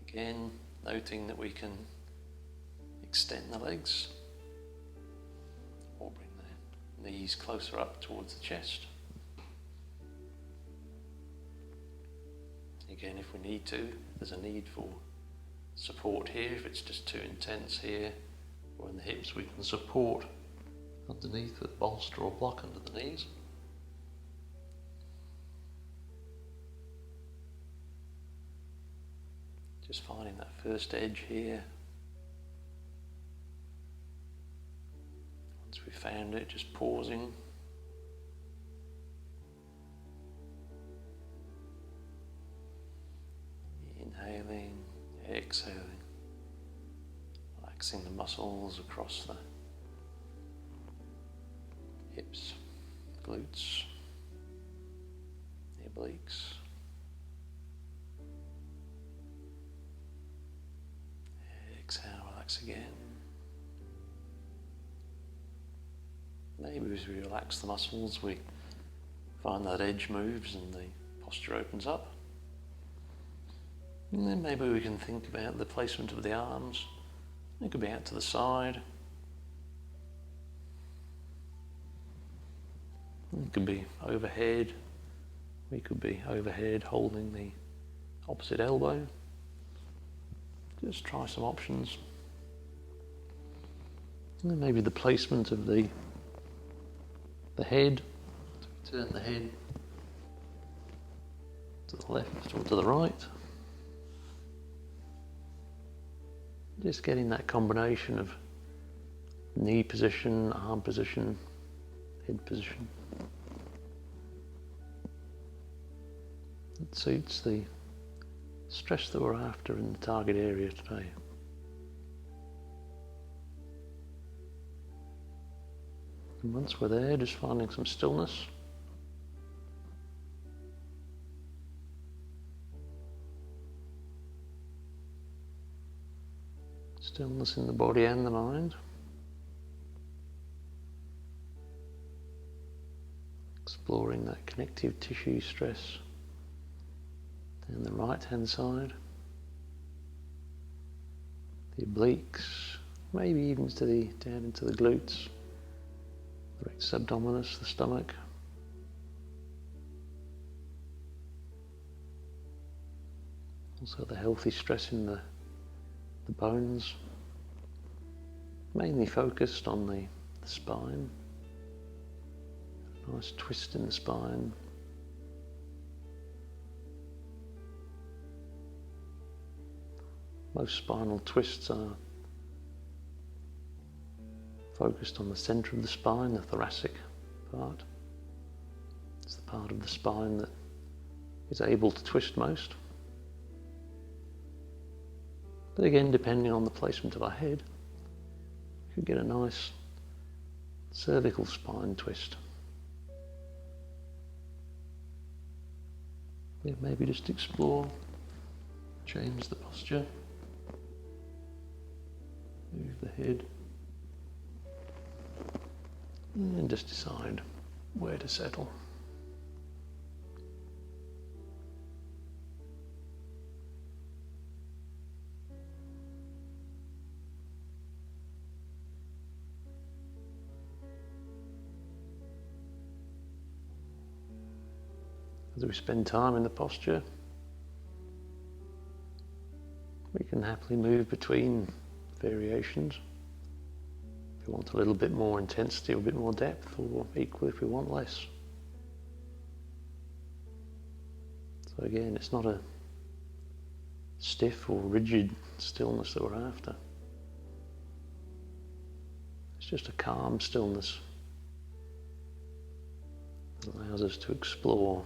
A: Again, noting that we can extend the legs or bring the knees closer up towards the chest. Again, if we need to, there's a need for support here. If it's just too intense here or in the hips, we can support underneath with bolster or block under the knees. Just finding that first edge here. Once we've found it, just pausing. Inhaling, exhaling, relaxing the muscles across the hips, glutes, the obliques. Exhale, relax again. Maybe as we relax the muscles, we find that edge moves and the posture opens up. And then maybe we can think about the placement of the arms. They could be out to the side. It could be overhead. We could be overhead holding the opposite elbow. Just try some options. And then maybe the placement of the head. So we turn the head to the left or to the right. Just getting that combination of knee position, arm position, head position. It suits the stress that we're after in the target area today. And once we're there, just finding some stillness. Stillness in the body and the mind. Exploring that connective tissue stress down the right hand side. The obliques, maybe even down into the glutes, the rectus abdominis, the stomach. Also the healthy stress in the bones, mainly focused on the spine. Nice twist in the spine. Most spinal twists are focused on the centre of the spine, the thoracic part. It's the part of the spine that is able to twist most. But again, depending on the placement of our head, you can get a nice cervical spine twist. Yeah, maybe just explore, change the posture, move the head, and just decide where to settle. As we spend time in the posture, we can happily move between variations. If we want a little bit more intensity or a bit more depth, or equally if we want less. So again, it's not a stiff or rigid stillness that we're after. It's just a calm stillness that allows us to explore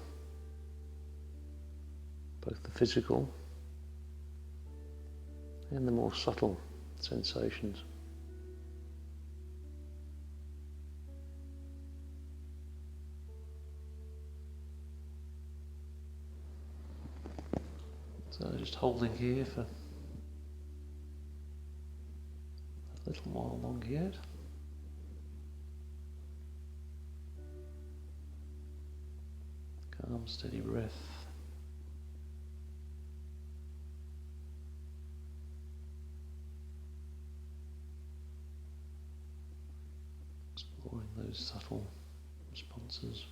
A: both the physical and the more subtle sensations. So just holding here for a little while longer yet. Calm, steady breath. Exploring those subtle responses.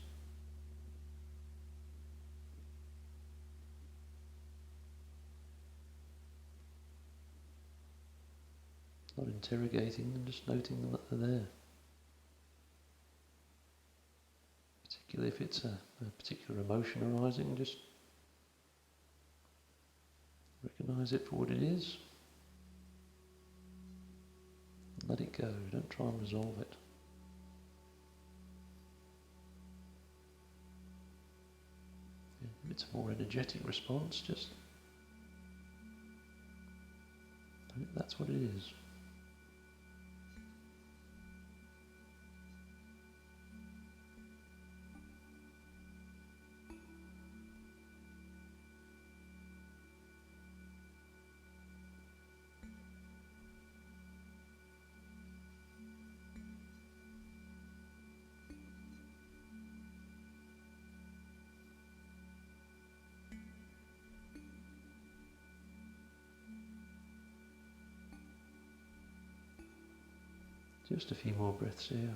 A: Not interrogating them, just noting them that they're there. Particularly if it's a particular emotion arising, just recognise it for what it is. Let it go, don't try and resolve it. If it's a more energetic response, just that's what it is. Just a few more breaths here.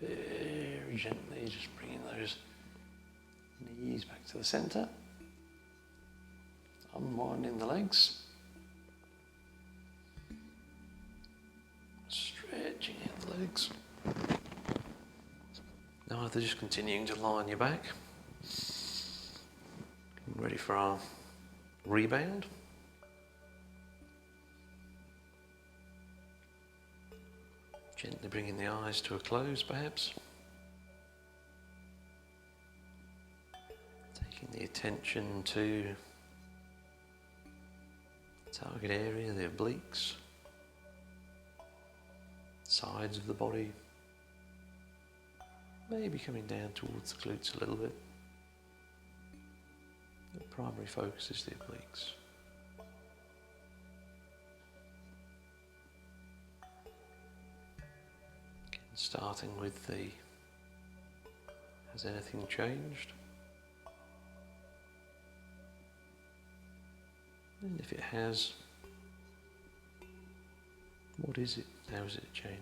A: Very gently, just bringing those knees back to the centre. Unwinding the legs. Stretching out the legs. Now either just continuing to lie on your back. Getting ready for our rebound. Gently bringing the eyes to a close, perhaps. Taking the attention to the target area, the obliques, sides of the body. Maybe coming down towards the glutes a little bit. The primary focus is the obliques. Starting with the, has anything changed? And if it has, what is it? How has it changed?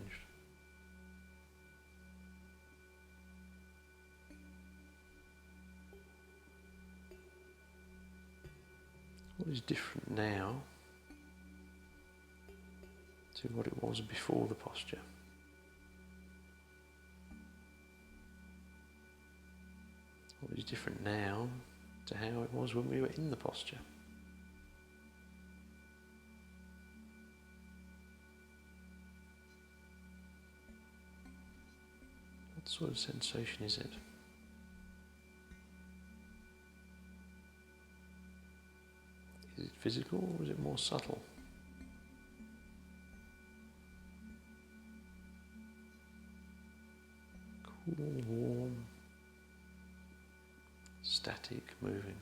A: What is different now to what it was before the posture? What is different now to how it was when we were in the posture? What sort of sensation is it? Is it physical or is it more subtle? Cool, warm, static, moving.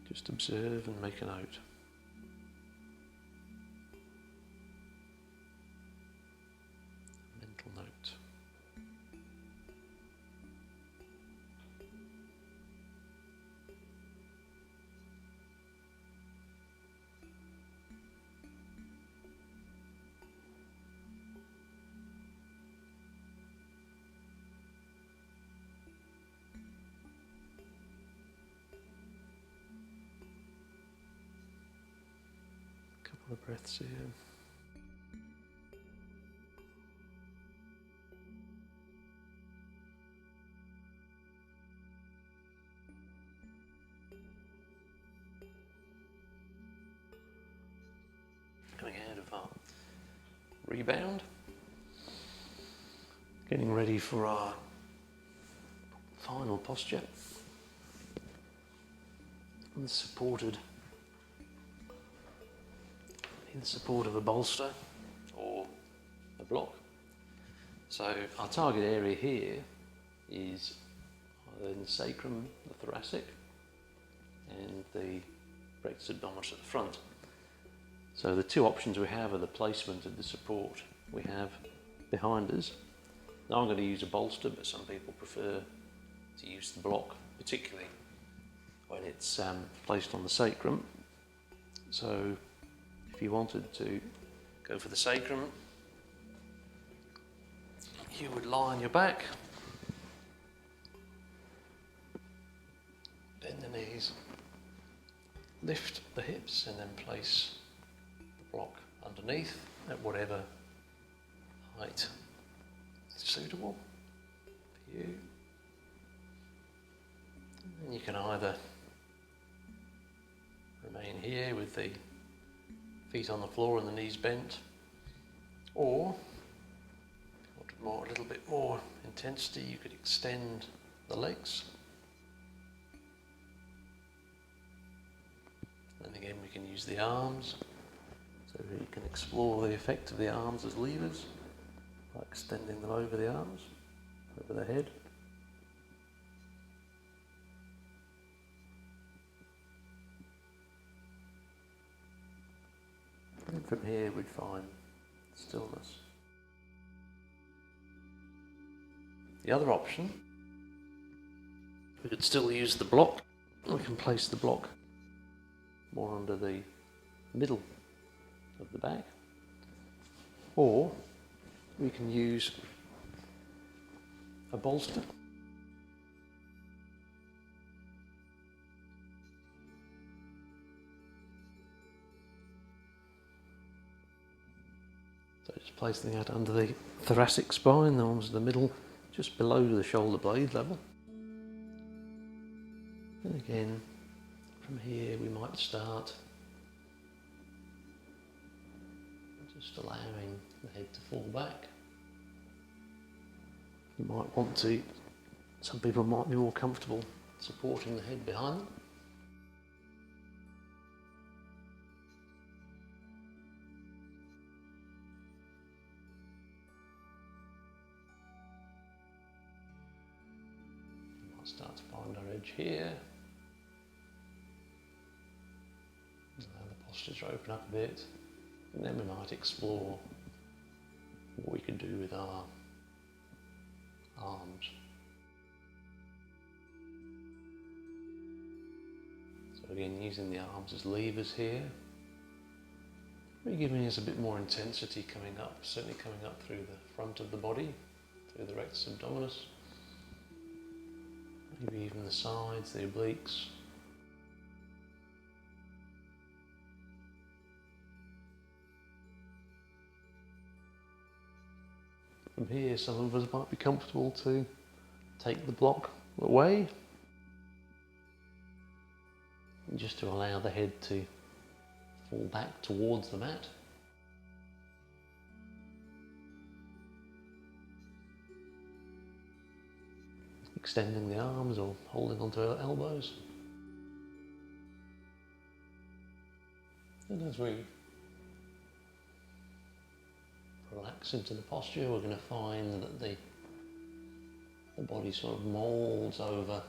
A: Just observe and make a note. Mental note. Couple of breaths here. Coming out of our rebound. Getting ready for our final posture. And supported in support of a bolster or a block. So our target area here is either in the sacrum, the thoracic, and the rectus abdominis at the front. So the two options we have are the placement of the support we have behind us. Now I'm going to use a bolster, but some people prefer to use the block, particularly when it's placed on the sacrum. So if you wanted to go for the sacrum, you would lie on your back, bend the knees, lift the hips, and then place the block underneath at whatever height is suitable for you. And you can either remain here with the feet on the floor and the knees bent, or if you wanted a little bit more intensity, you could extend the legs. And again, we can use the arms, so you can explore the effect of the arms as levers by extending them over the arms, over the head. And from here we'd find stillness. The other option, we could still use the block. We can place the block more under the middle of the back, or we can use a bolster. So just placing that under the thoracic spine, the arms in the middle, just below the shoulder blade level. And again, from here we might start just allowing the head to fall back. You might want to, some people might be more comfortable supporting the head behind them. Start to find our edge here. Allow the posture to open up a bit, and then we might explore what we can do with our arms. So again, using the arms as levers here, really giving us a bit more intensity coming up, certainly coming up through the front of the body, through the rectus abdominis. Maybe even the sides, the obliques. From here, some of us might be comfortable to take the block away, just to allow the head to fall back towards the mat. Extending the arms or holding onto our elbows. And as we relax into the posture, we're going to find that the body sort of molds over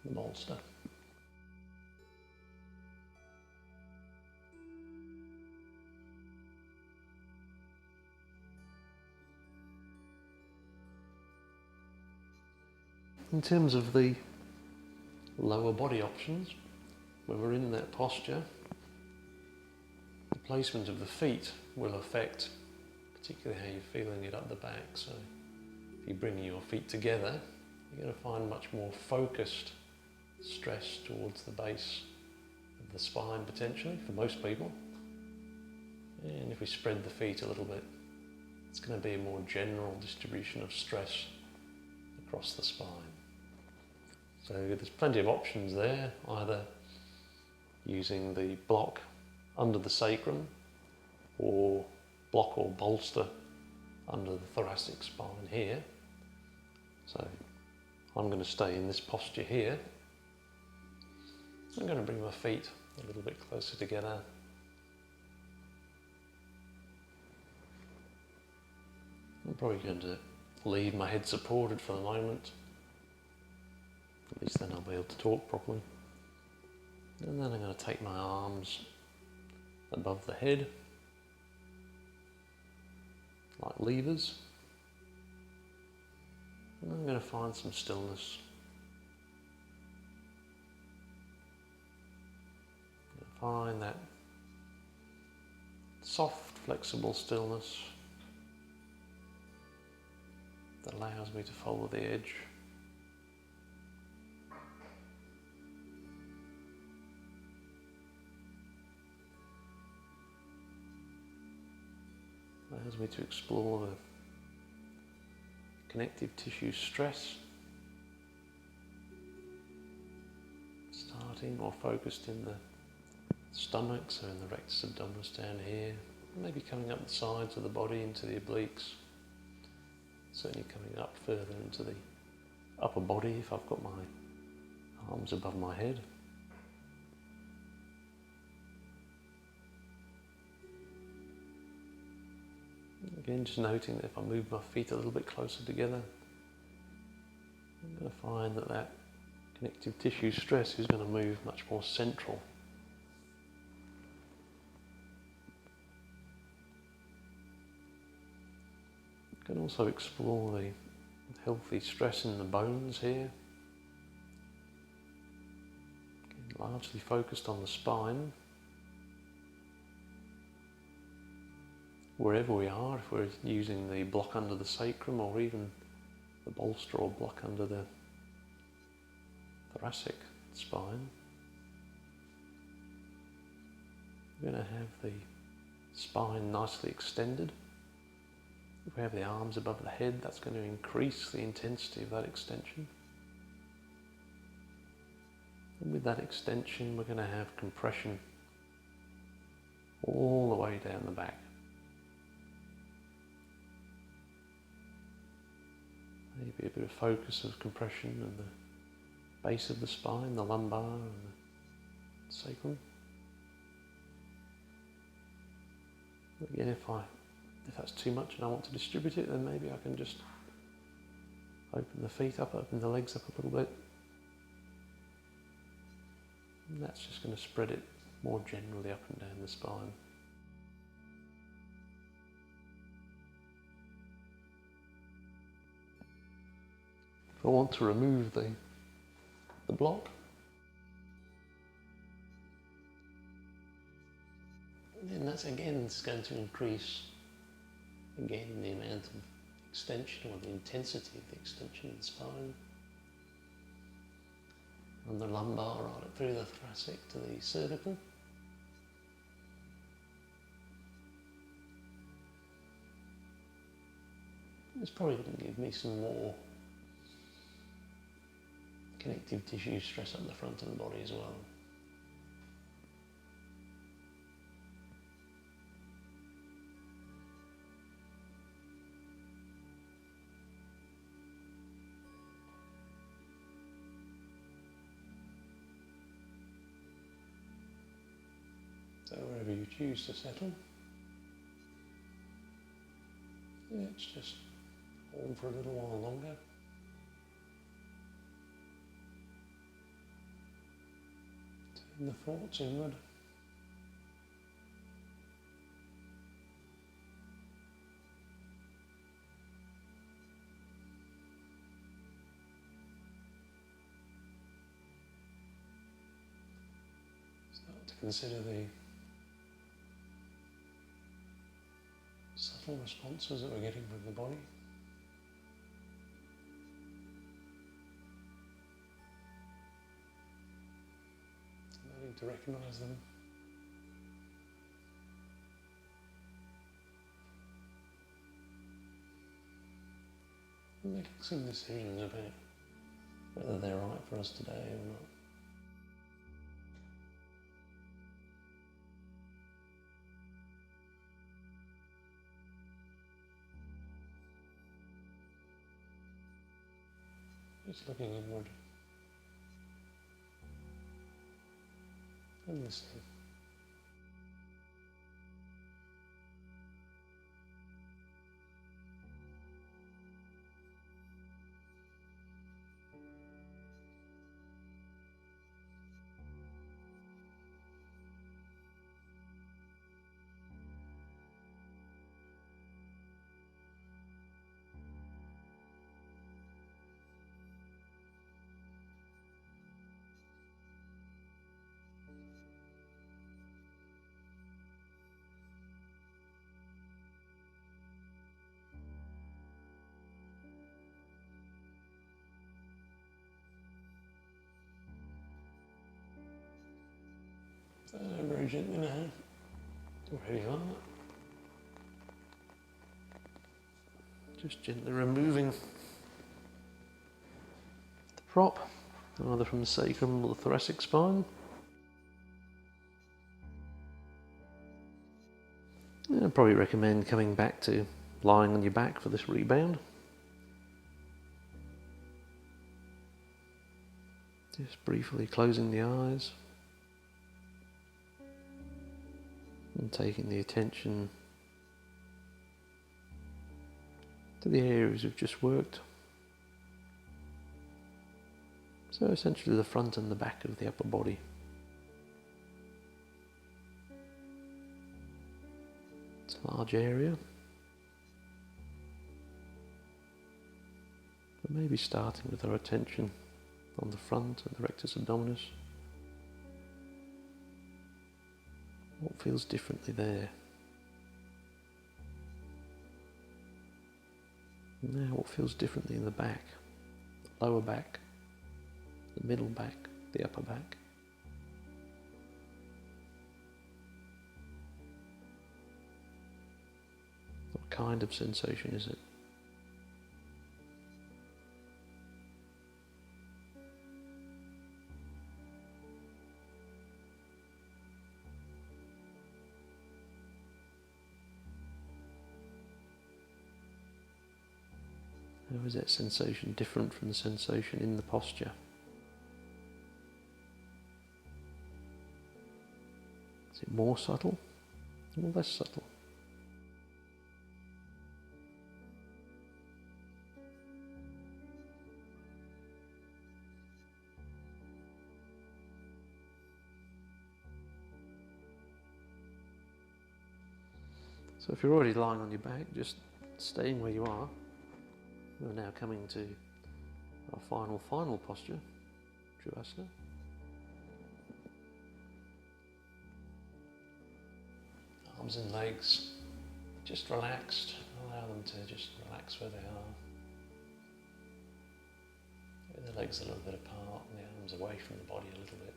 A: the bolster. In terms of the lower body options, when we're in that posture, the placement of the feet will affect particularly how you're feeling it up the back. So if you bring your feet together, you're going to find much more focused stress towards the base of the spine potentially for most people. And if we spread the feet a little bit, it's going to be a more general distribution of stress across the spine. So there's plenty of options there, either using the block under the sacrum or block or bolster under the thoracic spine here. So I'm going to stay in this posture here. I'm going to bring my feet a little bit closer together. I'm probably going to leave my head supported for the moment. At least then I'll be able to talk properly. And then I'm going to take my arms above the head, like levers. And I'm going to find some stillness. Find that soft, flexible stillness that allows me to follow the edge. Allows me to explore the connective tissue stress, starting or focused in the stomach, so in the rectus abdominis down here, maybe coming up the sides of the body into the obliques, certainly coming up further into the upper body if I've got my arms above my head. Again, just noting that if I move my feet a little bit closer together, I'm going to find that that connective tissue stress is going to move much more central. You can also explore the healthy stress in the bones here. Again, largely focused on the spine. Wherever we are, if we're using the block under the sacrum or even the bolster or block under the thoracic spine, we're going to have the spine nicely extended. If we have the arms above the head, that's going to increase the intensity of that extension. And with that extension, we're going to have compression all the way down the back. Maybe a bit of focus of compression in the base of the spine, the lumbar and the sacrum. Again, if that's too much and I want to distribute it, then maybe I can just open the feet up, open the legs up a little bit. And that's just going to spread it more generally up and down the spine. If I want to remove the block, then that's again it's going to increase again the amount of extension or the intensity of the extension of the spine. From the lumbar right up through the thoracic to the cervical. It's probably going to give me some more connective tissue stress up the front of the body as well. So wherever you choose to settle, let's just hold for a little while longer. Turn the thoughts inward. Start to consider the subtle responses that we're getting from the body. Learning to recognise them. And making some decisions about whether they're right for us today or not. Just looking inward and listening. So very gently now, where you are. Just gently removing the prop, either from the sacrum or the thoracic spine. I'd probably recommend coming back to lying on your back for this rebound. Just briefly closing the eyes and taking the attention to the areas we've just worked. So essentially the front and the back of the upper body. It's a large area, but maybe starting with our attention on the front and the rectus abdominis. What feels differently there? Now what feels differently in the back, the lower back, the middle back, the upper back? What kind of sensation is it? How is that sensation different from the sensation in the posture? Is it more subtle or less subtle? So if you're already lying on your back, just staying where you are. We're now coming to our final posture, Shavasana. Arms and legs just relaxed. Allow them to just relax where they are. Maybe the legs a little bit apart and the arms away from the body a little bit.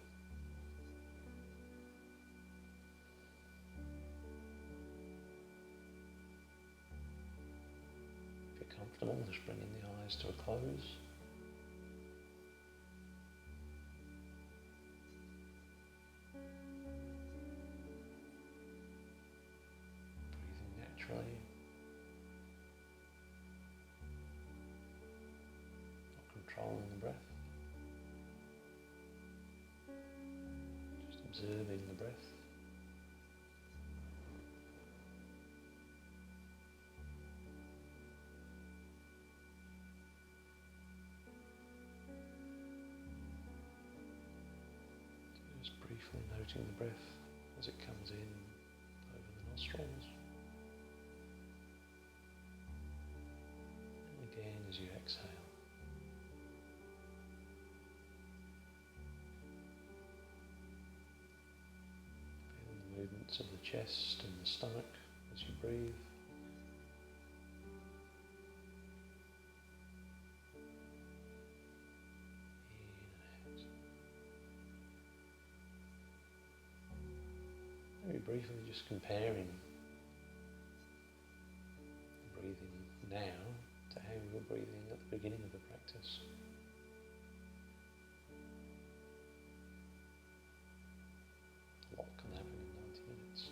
A: If you're comfortable, just bringing the eyes to a close. Naturally, not controlling the breath, just observing the breath. Briefly noting the breath as it comes in over the nostrils, and again as you exhale. Feel the movements of the chest and the stomach as you breathe. Very briefly just comparing the breathing now to how you were breathing at the beginning of the practice. A lot can happen in 90 minutes.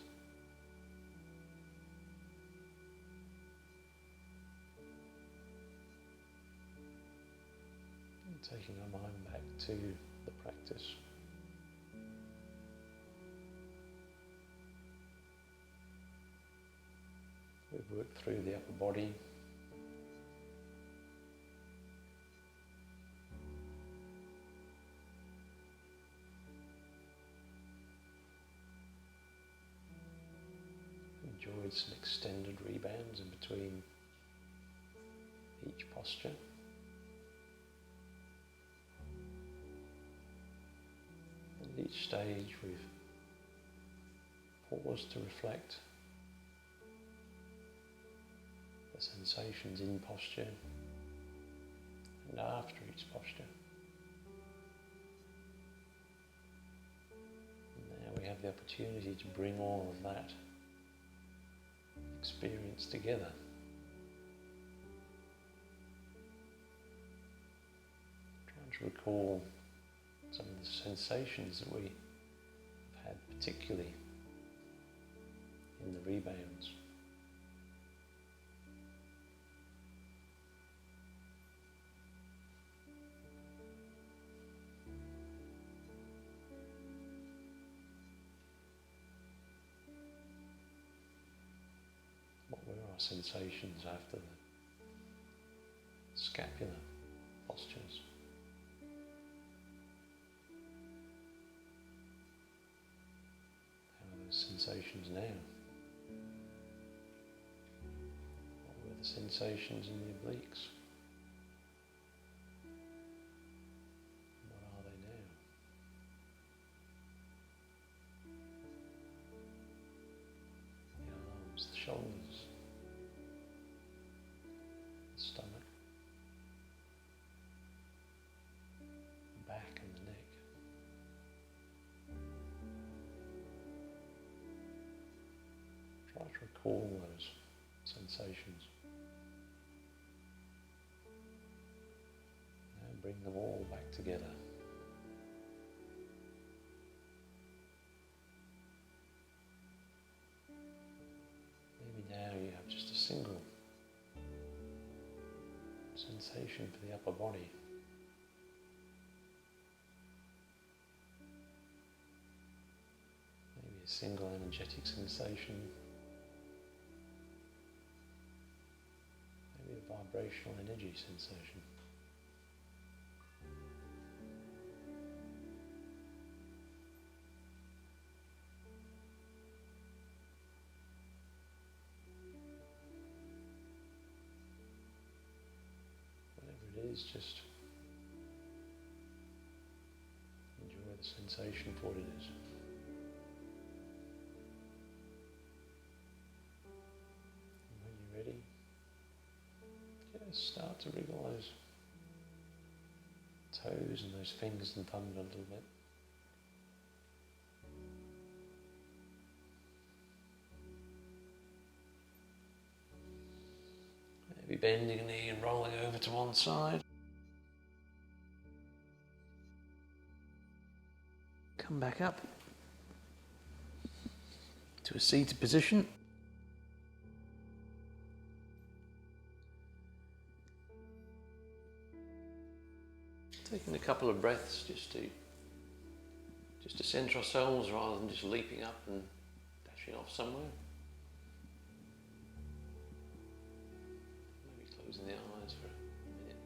A: And taking our mind back to the practice. We've worked through the upper body. Enjoyed some extended rebounds in between each posture. At each stage we've paused to reflect the sensations in posture and after each posture. And now we have the opportunity to bring all of that experience together. Trying to recall some of the sensations that we have had, particularly in the rebounds. What were our sensations after the scapular postures? How are those sensations now? What were the sensations in the obliques? What are they now? The arms, the shoulders, the stomach, the back and the neck. Try to recall those sensations and bring them all back together. Maybe now you have just a single sensation for the upper body. Maybe a single energetic sensation. Maybe a vibrational energy sensation. Whatever it is, just enjoy the sensation for what it is. And when you're ready, just start to wriggle those toes and those fingers and thumbs a little bit. Maybe bending a knee and rolling over to one side. Come back up to a seated position. Taking a couple of breaths just to centre ourselves rather than just leaping up and dashing off somewhere. Maybe closing the eyes for a minute.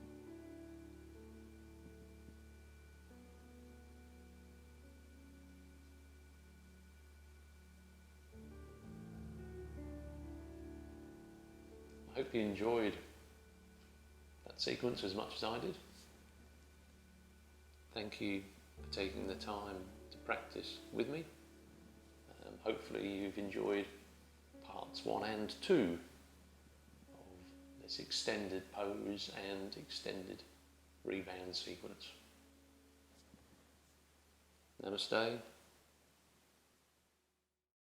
A: hope you enjoyed that sequence as much as I did. Thank you for taking the time to practice with me. Hopefully you've enjoyed parts 1 and 2 of this extended pose and extended rebound sequence. Namaste.